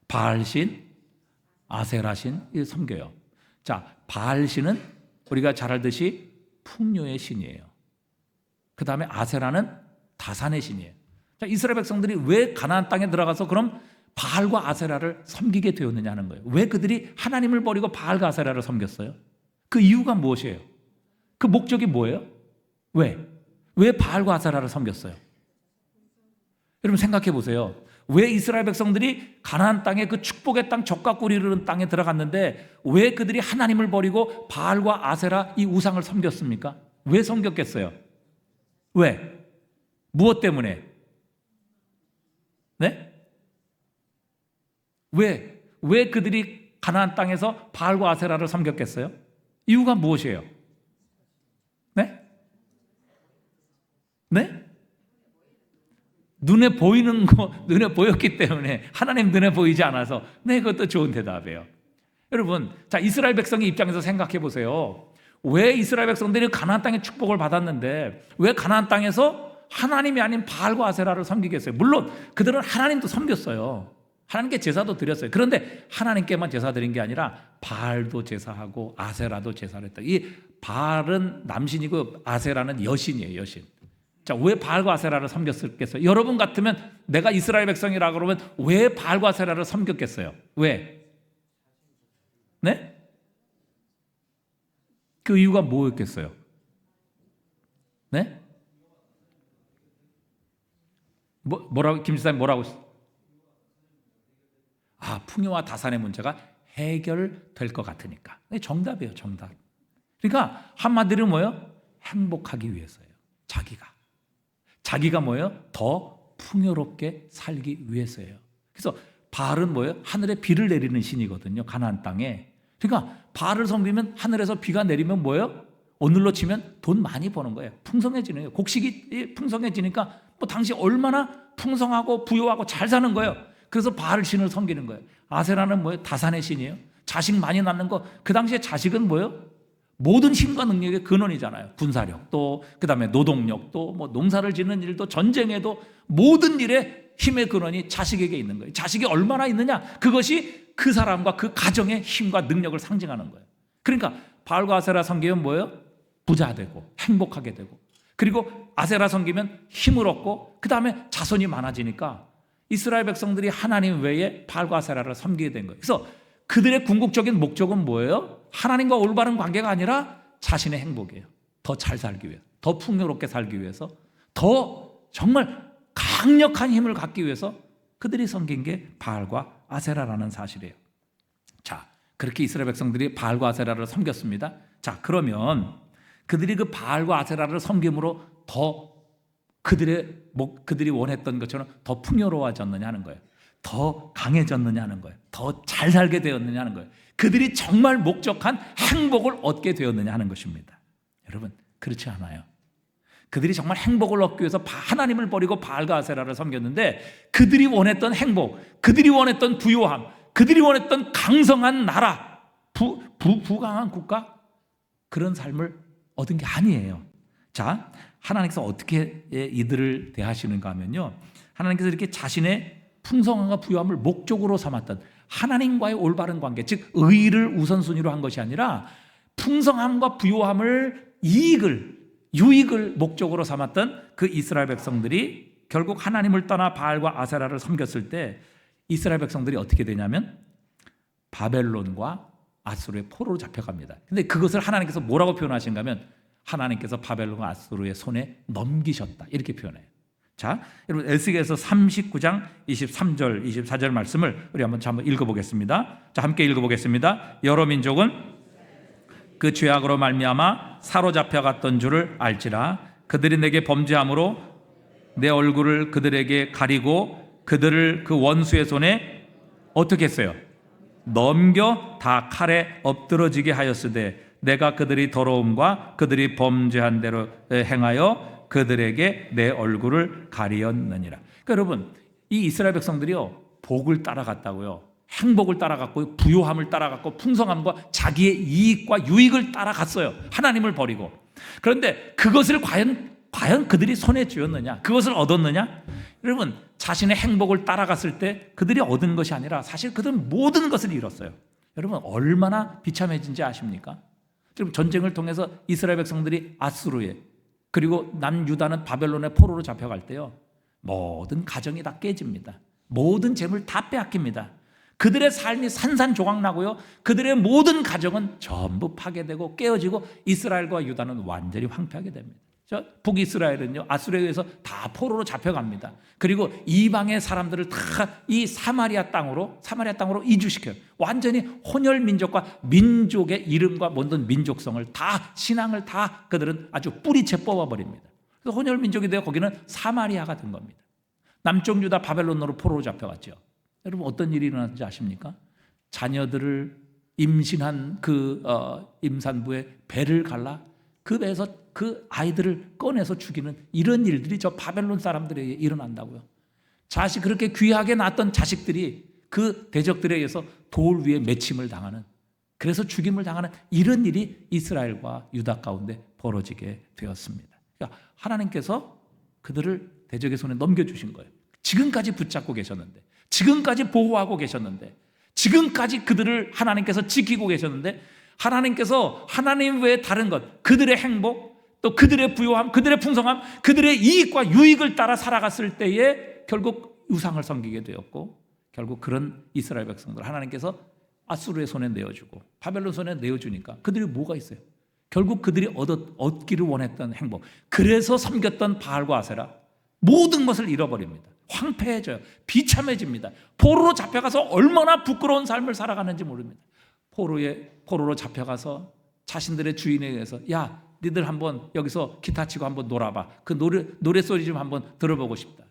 바알신, 아세라신 섬겨요. 자, 바알신은 우리가 잘 알듯이 풍요의 신이에요. 그 다음에 아세라는 다산의 신이에요. 자, 이스라엘 백성들이 왜 가나안 땅에 들어가서 그럼 바알과 아세라를 섬기게 되었느냐 하는 거예요. 왜 그들이 하나님을 버리고 바알과 아세라를 섬겼어요? 그 이유가 무엇이에요? 그 목적이 뭐예요? 왜 바알과 아세라를 섬겼어요? 여러분 생각해 보세요. 왜 이스라엘 백성들이 가나안 땅에 그 축복의 땅, 젖과 꿀이 흐르는 땅에 들어갔는데 왜 그들이 하나님을 버리고 바알과 아세라 이 우상을 섬겼습니까? 왜 섬겼겠어요? 왜? 무엇 때문에? 네? 왜 그들이 가나안 땅에서 바알과 아세라를 섬겼겠어요? 이유가 무엇이에요? 네? 네? 눈에 보였기 때문에, 하나님 눈에 보이지 않아서. 네, 그것도 좋은 대답이에요. 여러분, 자, 이스라엘 백성의 입장에서 생각해 보세요. 왜 이스라엘 백성들이 가나안 땅의 축복을 받았는데 왜 가나안 땅에서 하나님이 아닌 바알과 아세라를 섬기겠어요? 물론 그들은 하나님도 섬겼어요. 하나님께 제사도 드렸어요. 그런데 하나님께만 제사 드린 게 아니라 바알도 제사하고 아세라도 제사를 했다. 이 바알은 남신이고 아세라는 여신이에요. 여신. 자, 왜 바알과 아세라를 섬겼겠어요? 여러분 같으면 내가 이스라엘 백성이라 그러면 왜 바알과 아세라를 섬겼겠어요? 왜? 네? 그 이유가 뭐였겠어요? 네? 뭐라고 김지사님 뭐라고? 풍요와 다산의 문제가 해결될 것 같으니까. 정답이에요, 정답. 그러니까 한마디로 뭐예요? 행복하기 위해서예요. 자기가 뭐예요? 더 풍요롭게 살기 위해서예요. 그래서 바알은 뭐예요? 하늘에 비를 내리는 신이거든요. 가나안 땅에. 그러니까 바알을 섬기면 하늘에서 비가 내리면 뭐예요? 오늘로 치면 돈 많이 버는 거예요. 풍성해지는 거예요. 곡식이 풍성해지니까 뭐 당시 얼마나 풍성하고 부유하고 잘 사는 거예요. 그래서 바알 신을 섬기는 거예요. 아세라는 뭐예요? 다산의 신이에요. 자식 많이 낳는 거. 그 당시에 자식은 뭐예요? 모든 힘과 능력의 근원이잖아요. 군사력, 또 그다음에 노동력, 또 뭐 농사를 짓는 일도 전쟁에도 모든 일에 힘의 근원이 자식에게 있는 거예요. 자식이 얼마나 있느냐? 그것이 그 사람과 그 가정의 힘과 능력을 상징하는 거예요. 그러니까 바알과 아세라 섬기면 뭐예요? 부자 되고 행복하게 되고, 그리고 아세라 섬기면 힘을 얻고 그다음에 자손이 많아지니까 이스라엘 백성들이 하나님 외에 바알과 아세라를 섬기게 된 거예요. 그래서 그들의 궁극적인 목적은 뭐예요? 하나님과 올바른 관계가 아니라 자신의 행복이에요. 더 잘 살기 위해서, 더 풍요롭게 살기 위해서, 더 정말 강력한 힘을 갖기 위해서 그들이 섬긴 게 바알과 아세라라는 사실이에요. 자, 그렇게 이스라엘 백성들이 바알과 아세라를 섬겼습니다. 자, 그러면 그들이 그 바알과 아세라를 섬김으로 더 그들이 원했던 것처럼 더 풍요로워졌느냐 하는 거예요. 더 강해졌느냐 하는 거예요. 더 잘 살게 되었느냐 하는 거예요. 그들이 정말 목적한 행복을 얻게 되었느냐 하는 것입니다. 여러분, 그렇지 않아요. 그들이 정말 행복을 얻기 위해서 하나님을 버리고 바알과 아세라를 섬겼는데 그들이 원했던 행복, 그들이 원했던 부요함, 그들이 원했던 강성한 나라, 부강한 국가, 그런 삶을 얻은 게 아니에요. 자, 하나님께서 어떻게 이들을 대하시는가 하면요, 하나님께서 이렇게 자신의 풍성함과 부요함을 목적으로 삼았던 하나님과의 올바른 관계, 즉 의를 우선순위로 한 것이 아니라 풍성함과 부요함을 유익을 목적으로 삼았던 그 이스라엘 백성들이 결국 하나님을 떠나 바알과 아세라를 섬겼을 때 이스라엘 백성들이 어떻게 되냐면 바벨론과 아수르의 포로로 잡혀갑니다. 근데 그것을 하나님께서 뭐라고 표현하신가 하면 하나님께서 바벨론과 아수르의 손에 넘기셨다, 이렇게 표현해요. 자, 여러분 에스겔서 39장 23절 24절 말씀을 우리 한번 읽어보겠습니다. 자, 함께 읽어보겠습니다. 여러 민족은 그 죄악으로 말미암아 사로잡혀갔던 줄을 알지라. 그들이 내게 범죄함으로 내 얼굴을 그들에게 가리고 그들을 그 원수의 손에 어떻게 했어요? 넘겨 다 칼에 엎드러지게 하였으되 내가 그들이 더러움과 그들이 범죄한 대로 행하여 그들에게 내 얼굴을 가리었느니라. 그러니까 여러분, 이 이스라엘 백성들이요, 복을 따라갔다고요, 행복을 따라갔고 부요함을 따라갔고 풍성함과 자기의 이익과 유익을 따라갔어요. 하나님을 버리고. 그런데 그것을 과연 그들이 손에 쥐었느냐, 그것을 얻었느냐? 여러분, 자신의 행복을 따라갔을 때 그들이 얻은 것이 아니라 사실 그들은 모든 것을 잃었어요. 여러분, 얼마나 비참해진지 아십니까? 지금 전쟁을 통해서 이스라엘 백성들이 아수르에, 그리고 남유다는 바벨론의 포로로 잡혀갈 때요, 모든 가정이 다 깨집니다. 모든 재물 다 빼앗깁니다. 그들의 삶이 산산조각나고요, 그들의 모든 가정은 전부 파괴되고 깨어지고 이스라엘과 유다는 완전히 황폐하게 됩니다. 북이스라엘은요, 아수르에 의해서 다 포로로 잡혀갑니다. 그리고 이방의 사람들을 다 이 사마리아 땅으로 이주시켜요. 완전히 혼혈 민족과 민족의 이름과 모든 민족성을 다, 신앙을 다 그들은 아주 뿌리채 뽑아버립니다. 그래서 혼혈 민족이 되어 거기는 사마리아가 된 겁니다. 남쪽 유다 바벨론으로 포로로 잡혀갔죠. 여러분, 어떤 일이 일어났는지 아십니까? 자녀들을 임신한 그 임산부의 배를 갈라 그 배에서 그 아이들을 꺼내서 죽이는 이런 일들이 저 바벨론 사람들에게 일어난다고요. 그렇게 귀하게 낳았던 자식들이 그 대적들에 의해서 돌 위에 맺힘을 당하는 그래서 죽임을 당하는 이런 일이 이스라엘과 유다 가운데 벌어지게 되었습니다. 그러니까 하나님께서 그들을 대적의 손에 넘겨주신 거예요. 지금까지 붙잡고 계셨는데, 지금까지 보호하고 계셨는데, 지금까지 그들을 하나님께서 지키고 계셨는데, 하나님께서 하나님 외에 다른 것, 그들의 행복, 또 그들의 부요함, 그들의 풍성함, 그들의 이익과 유익을 따라 살아갔을 때에 결국 우상을 섬기게 되었고, 결국 그런 이스라엘 백성들 하나님께서 아수르의 손에 내어주고 바벨론 손에 내어주니까 그들이 뭐가 있어요? 결국 그들이 얻기를 원했던 행복, 그래서 섬겼던 바알과 아세라, 모든 것을 잃어버립니다. 황폐해져요. 비참해집니다. 포로로 잡혀가서 얼마나 부끄러운 삶을 살아가는지 모릅니다. 포로로 잡혀가서 자신들의 주인에 의해서, 야, 니들 한번 여기서 기타 치고 한번 놀아봐. 그 노래소리 좀 한번 들어보고 싶다.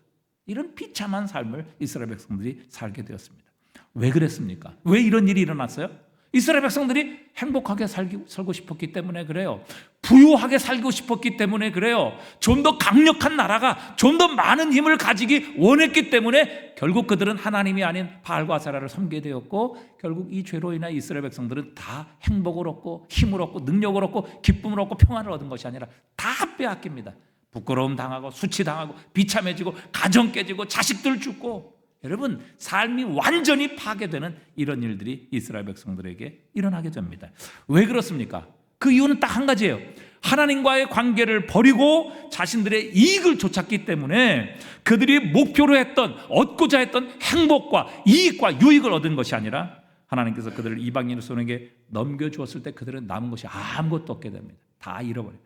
이런 비참한 삶을 이스라엘 백성들이 살게 되었습니다. 왜 그랬습니까? 왜 이런 일이 일어났어요? 이스라엘 백성들이 행복하게 살고 싶었기 때문에 그래요. 부유하게 살고 싶었기 때문에 그래요. 좀 더 강력한 나라가, 좀 더 많은 힘을 가지기 원했기 때문에 결국 그들은 하나님이 아닌 바알과 아세라를 섬기게 되었고, 결국 이 죄로 인해 이스라엘 백성들은 다 행복을 얻고 힘을 얻고 능력을 얻고 기쁨을 얻고 평안을 얻은 것이 아니라 다 빼앗깁니다. 부끄러움 당하고 수치당하고 비참해지고 가정 깨지고 자식들 죽고, 여러분 삶이 완전히 파괴되는 이런 일들이 이스라엘 백성들에게 일어나게 됩니다. 왜 그렇습니까? 그 이유는 딱 한 가지예요. 하나님과의 관계를 버리고 자신들의 이익을 쫓았기 때문에 그들이 목표로 했던, 얻고자 했던 행복과 이익과 유익을 얻은 것이 아니라 하나님께서 그들을 이방인의 손에게 넘겨주었을 때 그들은 남은 것이 아무것도 없게 됩니다. 다 잃어버려요.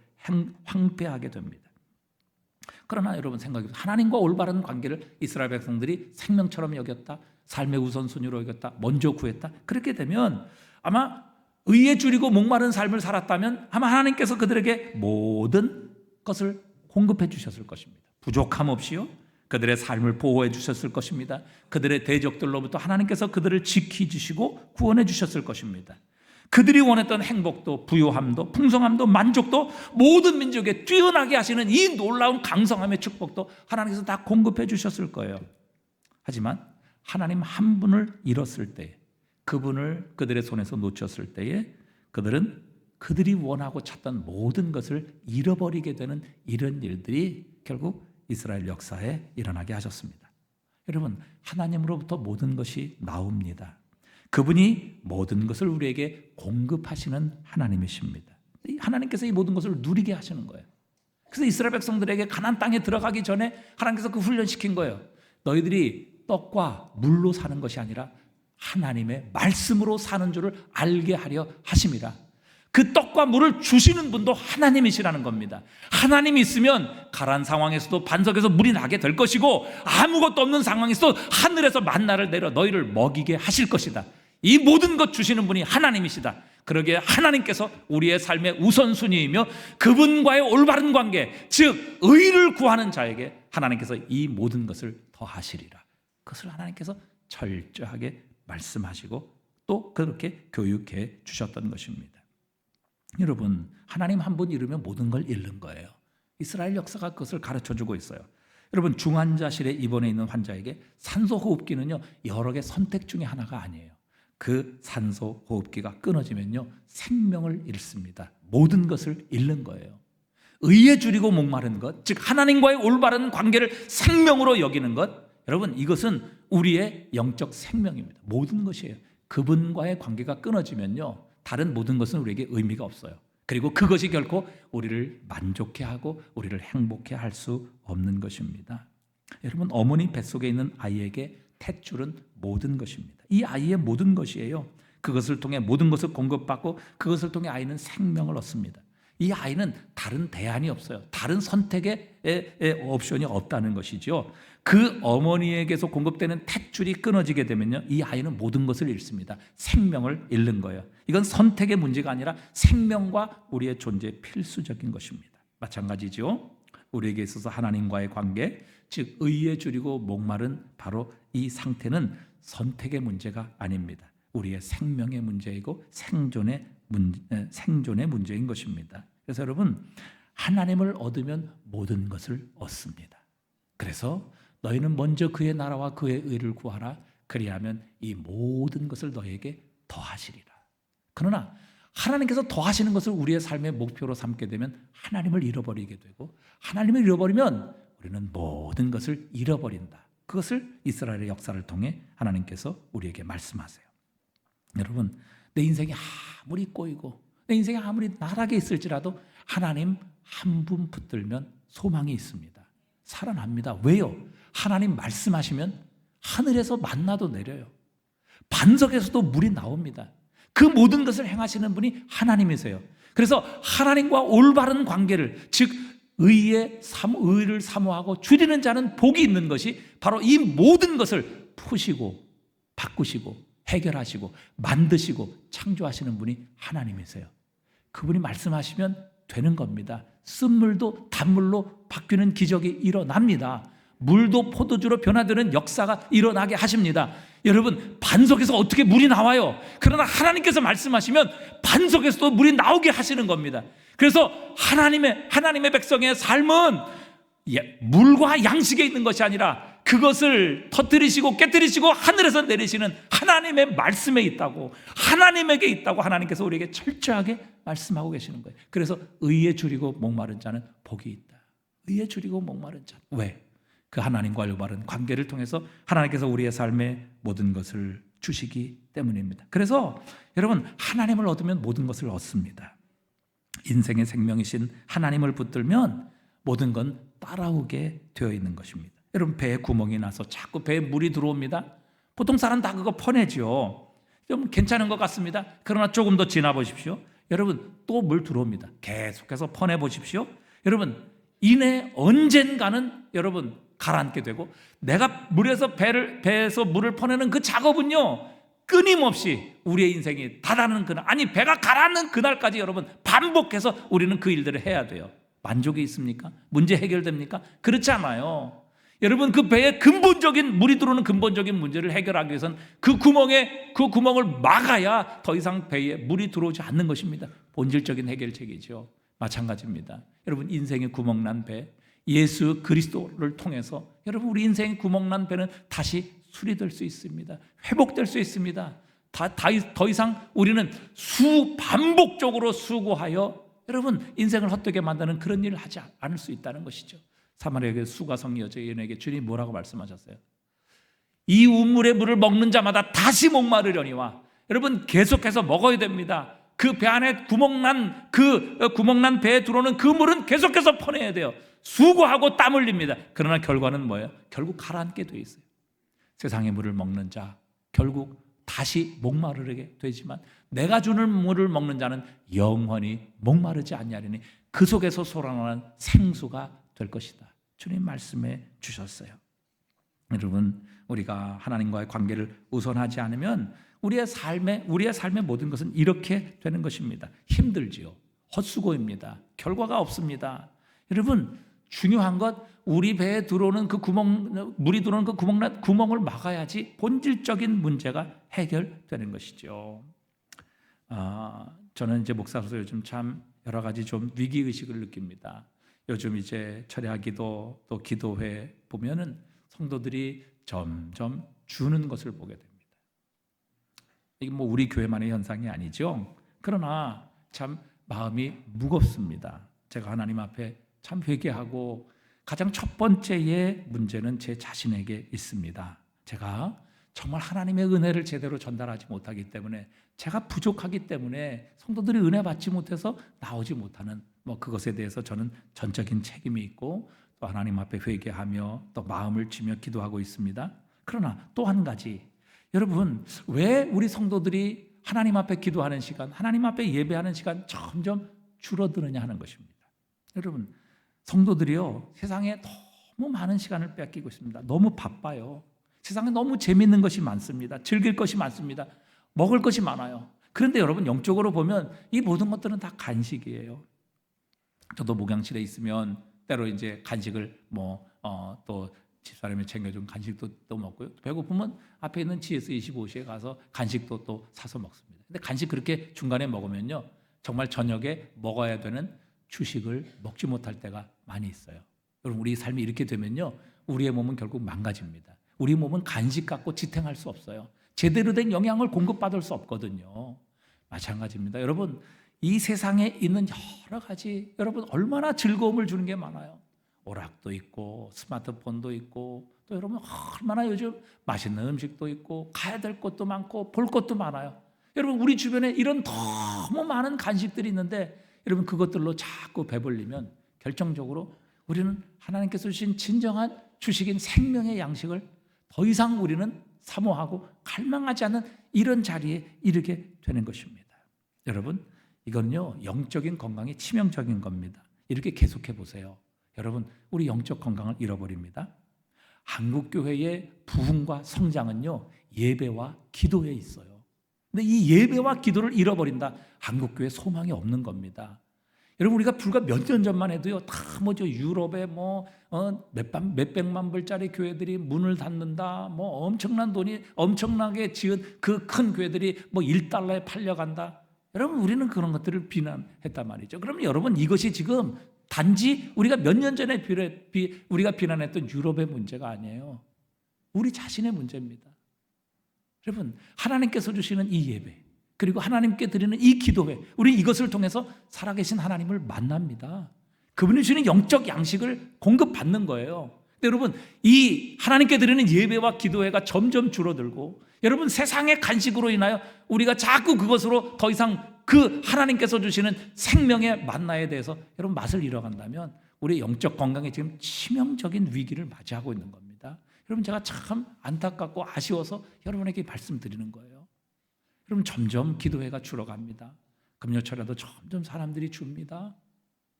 황폐하게 됩니다. 그러나 여러분 생각해보세요. 하나님과 올바른 관계를 이스라엘 백성들이 생명처럼 여겼다, 삶의 우선순위로 여겼다, 먼저 구했다. 그렇게 되면 아마 의에 줄이고 목마른 삶을 살았다면 아마 하나님께서 그들에게 모든 것을 공급해 주셨을 것입니다. 부족함 없이요, 그들의 삶을 보호해 주셨을 것입니다. 그들의 대적들로부터 하나님께서 그들을 지켜주시고 구원해 주셨을 것입니다. 그들이 원했던 행복도 부요함도 풍성함도 만족도 모든 민족에 뛰어나게 하시는 이 놀라운 강성함의 축복도 하나님께서 다 공급해 주셨을 거예요. 하지만 하나님 한 분을 잃었을 때, 그분을 그들의 손에서 놓쳤을 때에 그들은 그들이 원하고 찾던 모든 것을 잃어버리게 되는 이런 일들이 결국 이스라엘 역사에 일어나게 하셨습니다. 여러분, 하나님으로부터 모든 것이 나옵니다. 그분이 모든 것을 우리에게 공급하시는 하나님이십니다. 하나님께서 이 모든 것을 누리게 하시는 거예요. 그래서 이스라엘 백성들에게 가나안 땅에 들어가기 전에 하나님께서 그 훈련시킨 거예요. 너희들이 떡과 물로 사는 것이 아니라 하나님의 말씀으로 사는 줄을 알게 하려 하심이라. 그 떡과 물을 주시는 분도 하나님이시라는 겁니다. 하나님이 있으면 가라앉은 상황에서도 반석에서 물이 나게 될 것이고, 아무것도 없는 상황에서도 하늘에서 만나를 내려 너희를 먹이게 하실 것이다. 이 모든 것 주시는 분이 하나님이시다. 그러기에 하나님께서 우리의 삶의 우선순위이며 그분과의 올바른 관계, 즉 의를 구하는 자에게 하나님께서 이 모든 것을 더하시리라. 그것을 하나님께서 철저하게 말씀하시고 또 그렇게 교육해 주셨던 것입니다. 여러분, 하나님 한 분 잃으면 모든 걸 잃는 거예요. 이스라엘 역사가 그것을 가르쳐주고 있어요. 여러분, 중환자실에 입원해 있는 환자에게 산소호흡기는요, 여러 개 선택 중에 하나가 아니에요. 그 산소호흡기가 끊어지면요, 생명을 잃습니다. 모든 것을 잃는 거예요. 의에 줄이고 목마른 것, 즉 하나님과의 올바른 관계를 생명으로 여기는 것, 여러분 이것은 우리의 영적 생명입니다. 모든 것이에요. 그분과의 관계가 끊어지면요, 다른 모든 것은 우리에게 의미가 없어요. 그리고 그것이 결코 우리를 만족해 하고 우리를 행복해 할 수 없는 것입니다. 여러분, 어머니 뱃속에 있는 아이에게 탯줄은 모든 것입니다. 이 아이의 모든 것이에요. 그것을 통해 모든 것을 공급받고 그것을 통해 아이는 생명을 얻습니다. 이 아이는 다른 대안이 없어요. 다른 선택의 옵션이 없다는 것이죠. 그 어머니에게서 공급되는 탯줄이 끊어지게 되면요, 이 아이는 모든 것을 잃습니다. 생명을 잃는 거예요. 이건 선택의 문제가 아니라 생명과 우리의 존재의 필수적인 것입니다. 마찬가지죠. 우리에게 있어서 하나님과의 관계, 즉 의에 줄이고 목마른 바로 이 상태는 선택의 문제가 아닙니다. 우리의 생명의 문제이고 생존의 문제인 것입니다. 그래서 여러분, 하나님을 얻으면 모든 것을 얻습니다. 그래서 너희는 먼저 그의 나라와 그의 의를 구하라. 그리하면 이 모든 것을 너희에게 더하시리라. 그러나 하나님께서 더 하시는 것을 우리의 삶의 목표로 삼게 되면 하나님을 잃어버리게 되고, 하나님을 잃어버리면 우리는 모든 것을 잃어버린다. 그것을 이스라엘의 역사를 통해 하나님께서 우리에게 말씀하세요. 여러분, 내 인생이 아무리 꼬이고 내 인생이 아무리 나락에 있을지라도 하나님 한 분 붙들면 소망이 있습니다. 살아납니다. 왜요? 하나님 말씀하시면 하늘에서 만나도 내려요. 반석에서도 물이 나옵니다. 그 모든 것을 행하시는 분이 하나님이세요. 그래서 하나님과 올바른 관계를, 즉 의를 사모하고 줄이는 자는 복이 있는 것이 바로 이 모든 것을 푸시고 바꾸시고 해결하시고 만드시고 창조하시는 분이 하나님이세요. 그분이 말씀하시면 되는 겁니다. 쓴물도 단물로 바뀌는 기적이 일어납니다. 물도 포도주로 변화되는 역사가 일어나게 하십니다. 여러분, 반석에서 어떻게 물이 나와요? 그러나 하나님께서 말씀하시면 반석에서도 물이 나오게 하시는 겁니다. 그래서 하나님의 백성의 삶은 물과 양식에 있는 것이 아니라 그것을 터뜨리시고 깨뜨리시고 하늘에서 내리시는 하나님의 말씀에 있다고, 하나님에게 있다고 하나님께서 우리에게 철저하게 말씀하고 계시는 거예요. 그래서 의에 줄이고 목마른 자는 복이 있다. 의에 줄이고 목마른 자. 왜? 그 하나님과 올바른 관계를 통해서 하나님께서 우리의 삶에 모든 것을 주시기 때문입니다. 그래서 여러분, 하나님을 얻으면 모든 것을 얻습니다. 인생의 생명이신 하나님을 붙들면 모든 건 따라오게 되어 있는 것입니다. 여러분, 배에 구멍이 나서 자꾸 배에 물이 들어옵니다. 보통 사람 다 그거 퍼내죠. 좀 괜찮은 것 같습니다. 그러나 조금 더 지나 보십시오. 여러분, 또 물 들어옵니다. 계속해서 퍼내 보십시오. 여러분, 이내 언젠가는 여러분 가라앉게 되고, 내가 배에서 물을 퍼내는 그 작업은요, 끊임없이 우리의 인생이 다다르는 그날, 아니 배가 가라앉는 그날까지 여러분 반복해서 우리는 그 일들을 해야 돼요. 만족이 있습니까? 문제 해결됩니까? 그렇지 않아요. 여러분, 그 배에 물이 들어오는 근본적인 문제를 해결하기 위해서는 그 구멍을 막아야 더 이상 배에 물이 들어오지 않는 것입니다. 본질적인 해결책이죠. 마찬가지입니다. 여러분, 인생의 구멍난 배, 예수 그리스도를 통해서 여러분, 우리 인생의 구멍난 배는 다시 수리될 수 있습니다. 회복될 수 있습니다. 더 이상 우리는 반복적으로 수고하여 여러분 인생을 헛되게 만드는 그런 일을 하지 않을 수 있다는 것이죠. 사마리아의 수가성 여자에게 주님이 뭐라고 말씀하셨어요? 이 우물의 물을 먹는 자마다 다시 목마르려니와. 여러분, 계속해서 먹어야 됩니다. 그 배 안에 구멍난 배에 들어오는 그 물은 계속해서 퍼내야 돼요. 수고하고 땀 흘립니다. 그러나 결과는 뭐예요? 결국 가라앉게 돼 있어요. 세상의 물을 먹는 자 결국 다시 목마르게 되지만, 내가 주는 물을 먹는 자는 영원히 목마르지 않냐리니 그 속에서 솟아나는 생수가 될 것이다. 주님 말씀해 주셨어요. 여러분, 우리가 하나님과의 관계를 우선하지 않으면 우리의 삶의 모든 것은 이렇게 되는 것입니다. 힘들지요. 헛수고입니다. 결과가 없습니다. 여러분, 중요한 것, 우리 배에 들어오는 물이 들어오는 그 구멍을 막아야지 본질적인 문제가 해결되는 것이죠. 저는 이제 목사로서 요즘 참 여러 가지 좀 위기 의식을 느낍니다. 요즘 이제 철야기도 또 기도회 보면은 성도들이 점점 주는 것을 보게 됩니다. 이게 뭐 우리 교회만의 현상이 아니죠. 그러나 참 마음이 무겁습니다. 제가 하나님 앞에 참 회개하고 가장 첫 번째의 문제는 제 자신에게 있습니다. 제가 정말 하나님의 은혜를 제대로 전달하지 못하기 때문에, 제가 부족하기 때문에 성도들이 은혜 받지 못해서 나오지 못하는 그것에 대해서 저는 전적인 책임이 있고, 또 하나님 앞에 회개하며 또 마음을 치며 기도하고 있습니다. 그러나 또 한 가지, 여러분, 왜 우리 성도들이 하나님 앞에 기도하는 시간, 하나님 앞에 예배하는 시간 점점 줄어드느냐 하는 것입니다. 여러분, 성도들이요, 세상에 너무 많은 시간을 뺏기고 있습니다. 너무 바빠요. 세상에 너무 재밌는 것이 많습니다. 즐길 것이 많습니다. 먹을 것이 많아요. 그런데 여러분, 영적으로 보면 이 모든 것들은 다 간식이에요. 저도 목양실에 있으면 때로 이제 간식을 또 집사람이 챙겨준 간식도 또 먹고요. 배고프면 앞에 있는 GS25시에 가서 간식도 또 사서 먹습니다. 근데 간식 그렇게 중간에 먹으면요, 정말 저녁에 먹어야 되는 주식을 먹지 못할 때가 많이 있어요. 여러분, 우리 삶이 이렇게 되면요, 우리의 몸은 결국 망가집니다. 우리 몸은 간식 갖고 지탱할 수 없어요. 제대로 된 영양을 공급받을 수 없거든요. 마찬가지입니다. 여러분, 이 세상에 있는 여러 가지, 여러분 얼마나 즐거움을 주는 게 많아요. 오락도 있고 스마트폰도 있고, 또 여러분 얼마나 요즘 맛있는 음식도 있고 가야 될 곳도 많고 볼 것도 많아요. 여러분, 우리 주변에 이런 너무 많은 간식들이 있는데, 여러분 그것들로 자꾸 배불리면 결정적으로 우리는 하나님께서 주신 진정한 주식인 생명의 양식을 더 이상 우리는 사모하고 갈망하지 않는 이런 자리에 이르게 되는 것입니다. 여러분, 이건요 영적인 건강에 치명적인 겁니다. 이렇게 계속해 보세요. 여러분, 우리 영적 건강을 잃어버립니다. 한국교회의 부흥과 성장은요 예배와 기도에 있어요. 근데 이 예배와 기도를 잃어버린다, 한국교회 소망이 없는 겁니다. 여러분, 우리가 불과 몇 년 전만 해도요 다 뭐죠, 유럽에 몇백만 불짜리 교회들이 문을 닫는다, 엄청난 돈이 엄청나게 지은 그 큰 교회들이 $1에 팔려간다. 여러분, 우리는 그런 것들을 비난했단 말이죠. 그럼 여러분, 이것이 지금 단지 우리가 몇 년 전에 우리가 비난했던 유럽의 문제가 아니에요. 우리 자신의 문제입니다. 여러분, 하나님께서 주시는 이 예배, 그리고 하나님께 드리는 이 기도회, 우리 이것을 통해서 살아계신 하나님을 만납니다. 그분이 주시는 영적 양식을 공급받는 거예요. 근데 여러분, 이 하나님께 드리는 예배와 기도회가 점점 줄어들고, 여러분 세상의 간식으로 인하여 우리가 자꾸 그것으로 더 이상 그 하나님께서 주시는 생명의 만나에 대해서 여러분 맛을 잃어간다면 우리의 영적 건강에 지금 치명적인 위기를 맞이하고 있는 겁니다. 여러분, 제가 참 안타깝고 아쉬워서 여러분에게 말씀드리는 거예요. 여러분, 점점 기도회가 줄어갑니다. 금요철에도 점점 사람들이 줍니다.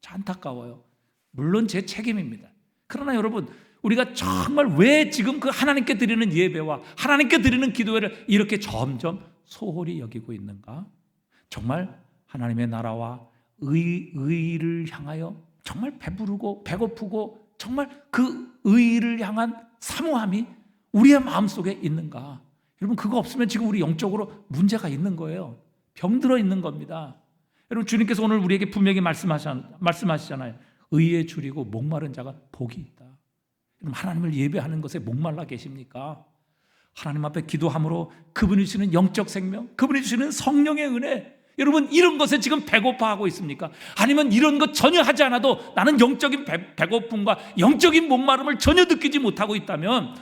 참 안타까워요. 물론 제 책임입니다. 그러나 여러분, 우리가 정말 왜 지금 그 하나님께 드리는 예배와 하나님께 드리는 기도회를 이렇게 점점 소홀히 여기고 있는가? 정말 하나님의 나라와 의를 향하여 정말 배부르고 배고프고 정말 그 의를 향한 사모함이 우리의 마음속에 있는가? 여러분, 그거 없으면 지금 우리 영적으로 문제가 있는 거예요. 병들어 있는 겁니다. 여러분, 주님께서 오늘 우리에게 분명히 말씀하시잖아요. 의에 줄이고 목마른 자가 복이 있다. 여러분, 하나님을 예배하는 것에 목말라 계십니까? 하나님 앞에 기도함으로 그분이 주시는 영적 생명, 그분이 주시는 성령의 은혜, 여러분 이런 것에 지금 배고파하고 있습니까? 아니면 이런 것 전혀 하지 않아도 나는 영적인 배고픔과 영적인 목마름을 전혀 느끼지 못하고 있다면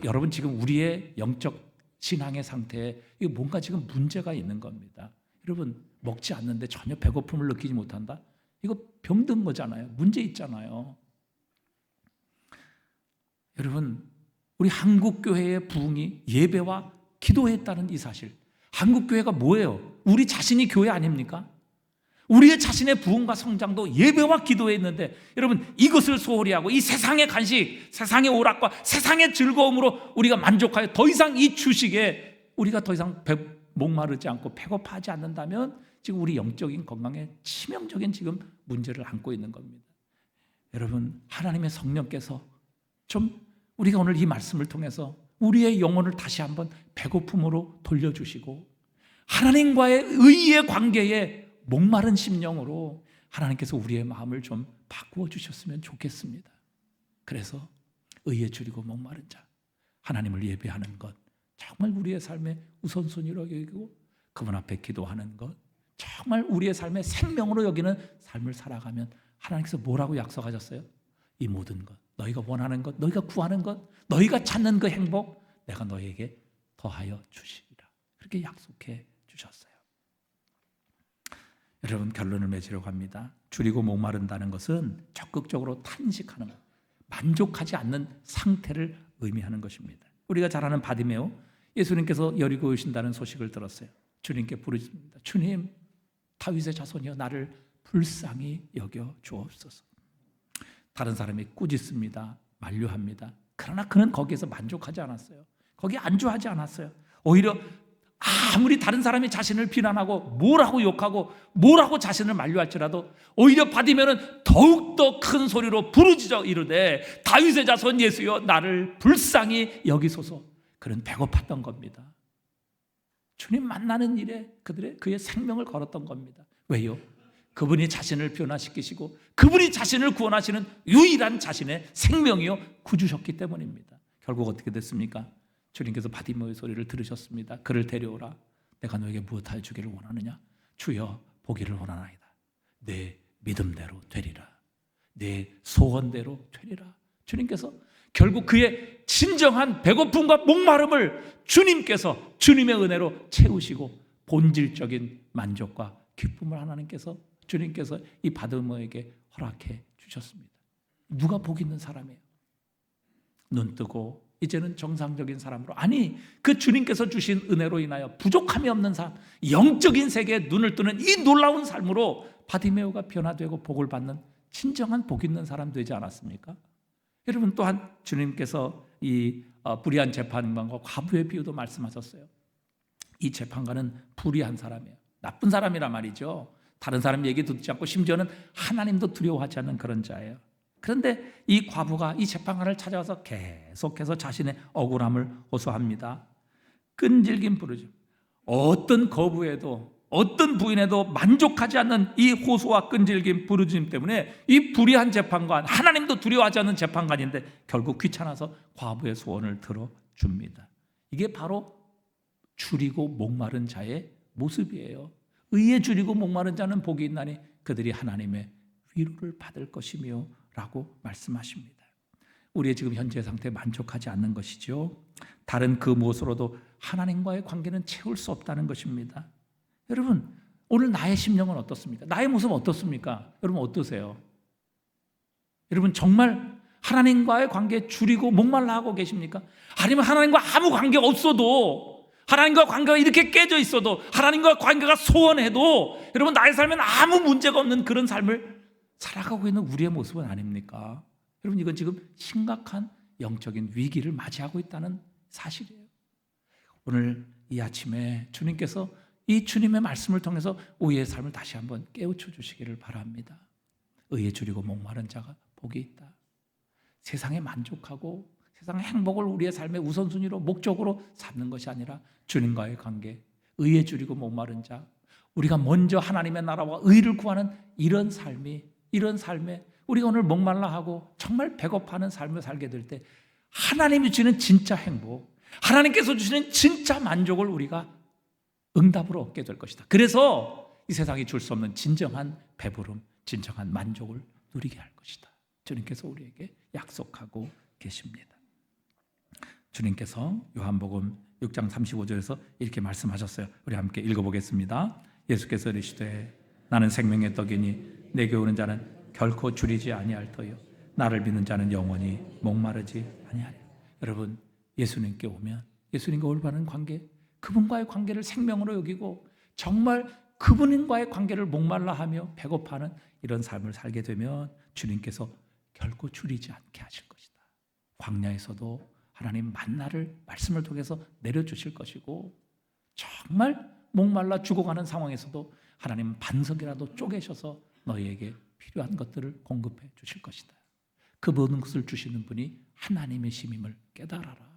여러분, 지금 우리의 영적 신앙의 상태에 뭔가 지금 문제가 있는 겁니다. 여러분, 먹지 않는데 전혀 배고픔을 느끼지 못한다? 이거 병든 거잖아요. 문제 있잖아요. 여러분, 우리 한국교회의 부흥이 예배와 기도했다는 이 사실, 한국교회가 뭐예요? 우리 자신이 교회 아닙니까? 우리의 자신의 부흥과 성장도 예배와 기도에 있는데, 여러분 이것을 소홀히 하고 이 세상의 간식, 세상의 오락과 세상의 즐거움으로 우리가 만족하여 더 이상 이 주식에 우리가 더 이상 목마르지 않고 배고파하지 않는다면 지금 우리 영적인 건강에 치명적인 지금 문제를 안고 있는 겁니다. 여러분, 하나님의 성령께서 좀 우리가 오늘 이 말씀을 통해서 우리의 영혼을 다시 한번 배고픔으로 돌려주시고 하나님과의 의의 관계에 목마른 심령으로 하나님께서 우리의 마음을 좀 바꾸어 주셨으면 좋겠습니다. 그래서 의에 줄이고 목마른 자, 하나님을 예배하는 것 정말 우리의 삶의 우선순위로 여기고, 그분 앞에 기도하는 것 정말 우리의 삶의 생명으로 여기는 삶을 살아가면 하나님께서 뭐라고 약속하셨어요? 이 모든 것, 너희가 원하는 것, 너희가 구하는 것, 너희가 찾는 그 행복 내가 너희에게 더하여 주시리라, 그렇게 약속해 주셨어요. 여러분, 결론을 맺으려고 합니다. 줄이고 목마른다는 것은 적극적으로 탄식하는 것, 만족하지 않는 상태를 의미하는 것입니다. 우리가 잘 아는 바디메오, 예수님께서 여리고에 오신다는 소식을 들었어요. 주님께 부르십니다. 주님, 다윗의 자손이여 나를 불쌍히 여겨 주옵소서. 다른 사람이 꾸짖습니다. 만류합니다. 그러나 그는 거기에서 만족하지 않았어요. 거기에 안주하지 않았어요. 오히려 아무리 다른 사람이 자신을 비난하고 뭐라고 욕하고 뭐라고 자신을 만류할지라도 오히려 바디메오는 더욱더 큰 소리로 부르짖어 이르되 다윗의 자손 예수여 나를 불쌍히 여기소서. 그는 배고팠던 겁니다. 주님 만나는 일에 그의 생명을 걸었던 겁니다. 왜요? 그분이 자신을 변화시키시고 그분이 자신을 구원하시는 유일한 자신의 생명이요 구주셨기 때문입니다. 결국 어떻게 됐습니까? 주님께서 바디메오의 소리를 들으셨습니다. 그를 데려오라. 내가 너에게 무엇하여 주기를 원하느냐? 주여 보기를 원하나이다. 내 믿음대로 되리라. 내 소원대로 되리라. 주님께서 결국 그의 진정한 배고픔과 목마름을 주님께서 주님의 은혜로 채우시고 본질적인 만족과 기쁨을 하나님께서 주님께서 이 바디메오에게 허락해 주셨습니다. 누가 복 있는 사람이에요? 눈 뜨고 이제는 정상적인 사람으로, 아니 그 주님께서 주신 은혜로 인하여 부족함이 없는 삶, 영적인 세계에 눈을 뜨는 이 놀라운 삶으로 바디메오가 변화되고 복을 받는 진정한 복 있는 사람 되지 않았습니까? 여러분, 또한 주님께서 이 불의한 재판관과 과부의 비유도 말씀하셨어요. 이 재판관은 불의한 사람이에요. 나쁜 사람이란 말이죠. 다른 사람 얘기도 듣지 않고 심지어는 하나님도 두려워하지 않는 그런 자예요. 그런데 이 과부가 이 재판관을 찾아와서 계속해서 자신의 억울함을 호소합니다. 끈질긴 부르짖음, 어떤 거부에도 어떤 부인에도 만족하지 않는 이 호소와 끈질긴 부르짖음 때문에 이 불의한 재판관, 하나님도 두려워하지 않는 재판관인데 결국 귀찮아서 과부의 소원을 들어줍니다. 이게 바로 줄이고 목마른 자의 모습이에요. 의에 줄이고 목마른 자는 복이 있나니 그들이 하나님의 위로를 받을 것이며 라고 말씀하십니다. 우리의 지금 현재 상태에 만족하지 않는 것이죠. 다른 그 무엇으로도 하나님과의 관계는 채울 수 없다는 것입니다. 여러분, 오늘 나의 심령은 어떻습니까? 나의 모습 어떻습니까? 여러분 어떠세요? 여러분 정말 하나님과의 관계에 줄이고 목말라 하고 계십니까? 아니면 하나님과 아무 관계 없어도, 하나님과 관계가 이렇게 깨져 있어도, 하나님과 관계가 소원해도 여러분 나의 삶엔 아무 문제가 없는 그런 삶을 살아가고 있는 우리의 모습은 아닙니까? 여러분 이건 지금 심각한 영적인 위기를 맞이하고 있다는 사실이에요. 오늘 이 아침에 주님께서 이 주님의 말씀을 통해서 우리의 삶을 다시 한번 깨우쳐 주시기를 바랍니다. 의에 줄이고 목마른 자가 복이 있다. 세상에 만족하고 세상의 행복을 우리의 삶의 우선순위로 목적으로 삼는 것이 아니라 주님과의 관계, 의에 줄이고 목마른 자, 우리가 먼저 하나님의 나라와 의를 구하는 이런 삶에 우리가 오늘 목말라하고 정말 배고파하는 삶을 살게 될 때 하나님이 주시는 진짜 행복, 하나님께서 주시는 진짜 만족을 우리가 응답으로 얻게 될 것이다. 그래서 이 세상이 줄 수 없는 진정한 배부름, 진정한 만족을 누리게 할 것이다. 주님께서 우리에게 약속하고 계십니다. 주님께서 요한복음 6장 35절에서 이렇게 말씀하셨어요. 우리 함께 읽어보겠습니다. 예수께서 이르시되 나는 생명의 떡이니 내게 오는 자는 결코 줄이지 아니할 터요 나를 믿는 자는 영원히 목마르지 아니하리라. 여러분 예수님께 오면 예수님과 올바른 관계, 그분과의 관계를 생명으로 여기고 정말 그분과의 관계를 목말라하며 배고파하는 이런 삶을 살게 되면 주님께서 결코 줄이지 않게 하실 것이다. 광야에서도 하나님 만나를 말씀을 통해서 내려주실 것이고 정말 목말라 죽어가는 상황에서도 하나님 반석이라도 쪼개셔서 너희에게 필요한 것들을 공급해 주실 것이다. 그 모든 것을 주시는 분이 하나님의 심임을 깨달아라.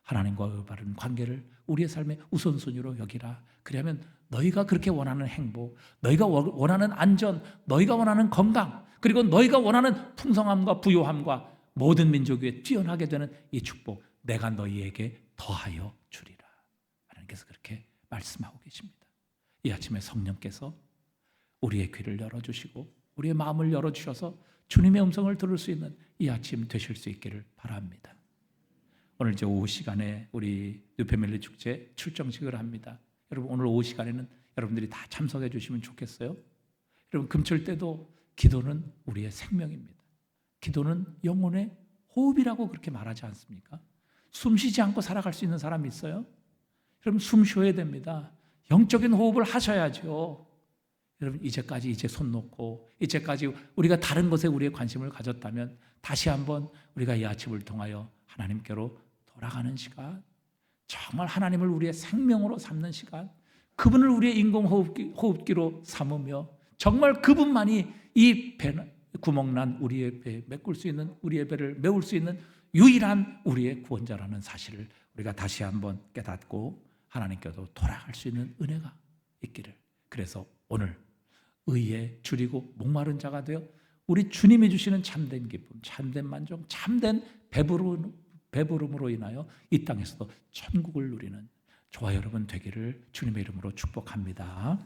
하나님과 올바른 관계를 우리의 삶의 우선순위로 여기라. 그러면 너희가 그렇게 원하는 행복, 너희가 원하는 안전, 너희가 원하는 건강, 그리고 너희가 원하는 풍성함과 부요함과 모든 민족 위에 뛰어나게 되는 이 축복 내가 너희에게 더하여 주리라. 하나님께서 그렇게 말씀하고 계십니다. 이 아침에 성령께서 우리의 귀를 열어주시고 우리의 마음을 열어주셔서 주님의 음성을 들을 수 있는 이 아침 되실 수 있기를 바랍니다. 오늘 이제 오후 시간에 우리 뉴패밀리 축제 출정식을 합니다. 여러분 오늘 오후 시간에는 여러분들이 다 참석해 주시면 좋겠어요. 여러분 금칠 때도 기도는 우리의 생명입니다. 기도는 영혼의 호흡이라고 그렇게 말하지 않습니까? 숨 쉬지 않고 살아갈 수 있는 사람이 있어요? 여러분 숨 쉬어야 됩니다. 영적인 호흡을 하셔야죠. 여러분 이제까지 손 놓고 이제까지 우리가 다른 것에 우리의 관심을 가졌다면 다시 한번 우리가 이 아침을 통하여 하나님께로 돌아가는 시간, 정말 하나님을 우리의 생명으로 삼는 시간, 그분을 우리의 인공호흡기로 삼으며 정말 그분만이 이 구멍난 우리의 배에 메꿀 수 있는, 우리의 배를 메울 수 있는 유일한 우리의 구원자라는 사실을 우리가 다시 한번 깨닫고 하나님께로 돌아갈 수 있는 은혜가 있기를. 그래서 오늘 의에 줄이고 목마른 자가 되어 우리 주님이 주시는 참된 기쁨, 참된 만족, 참된 배부름으로 인하여 이 땅에서도 천국을 누리는 저와 여러분 되기를 주님의 이름으로 축복합니다.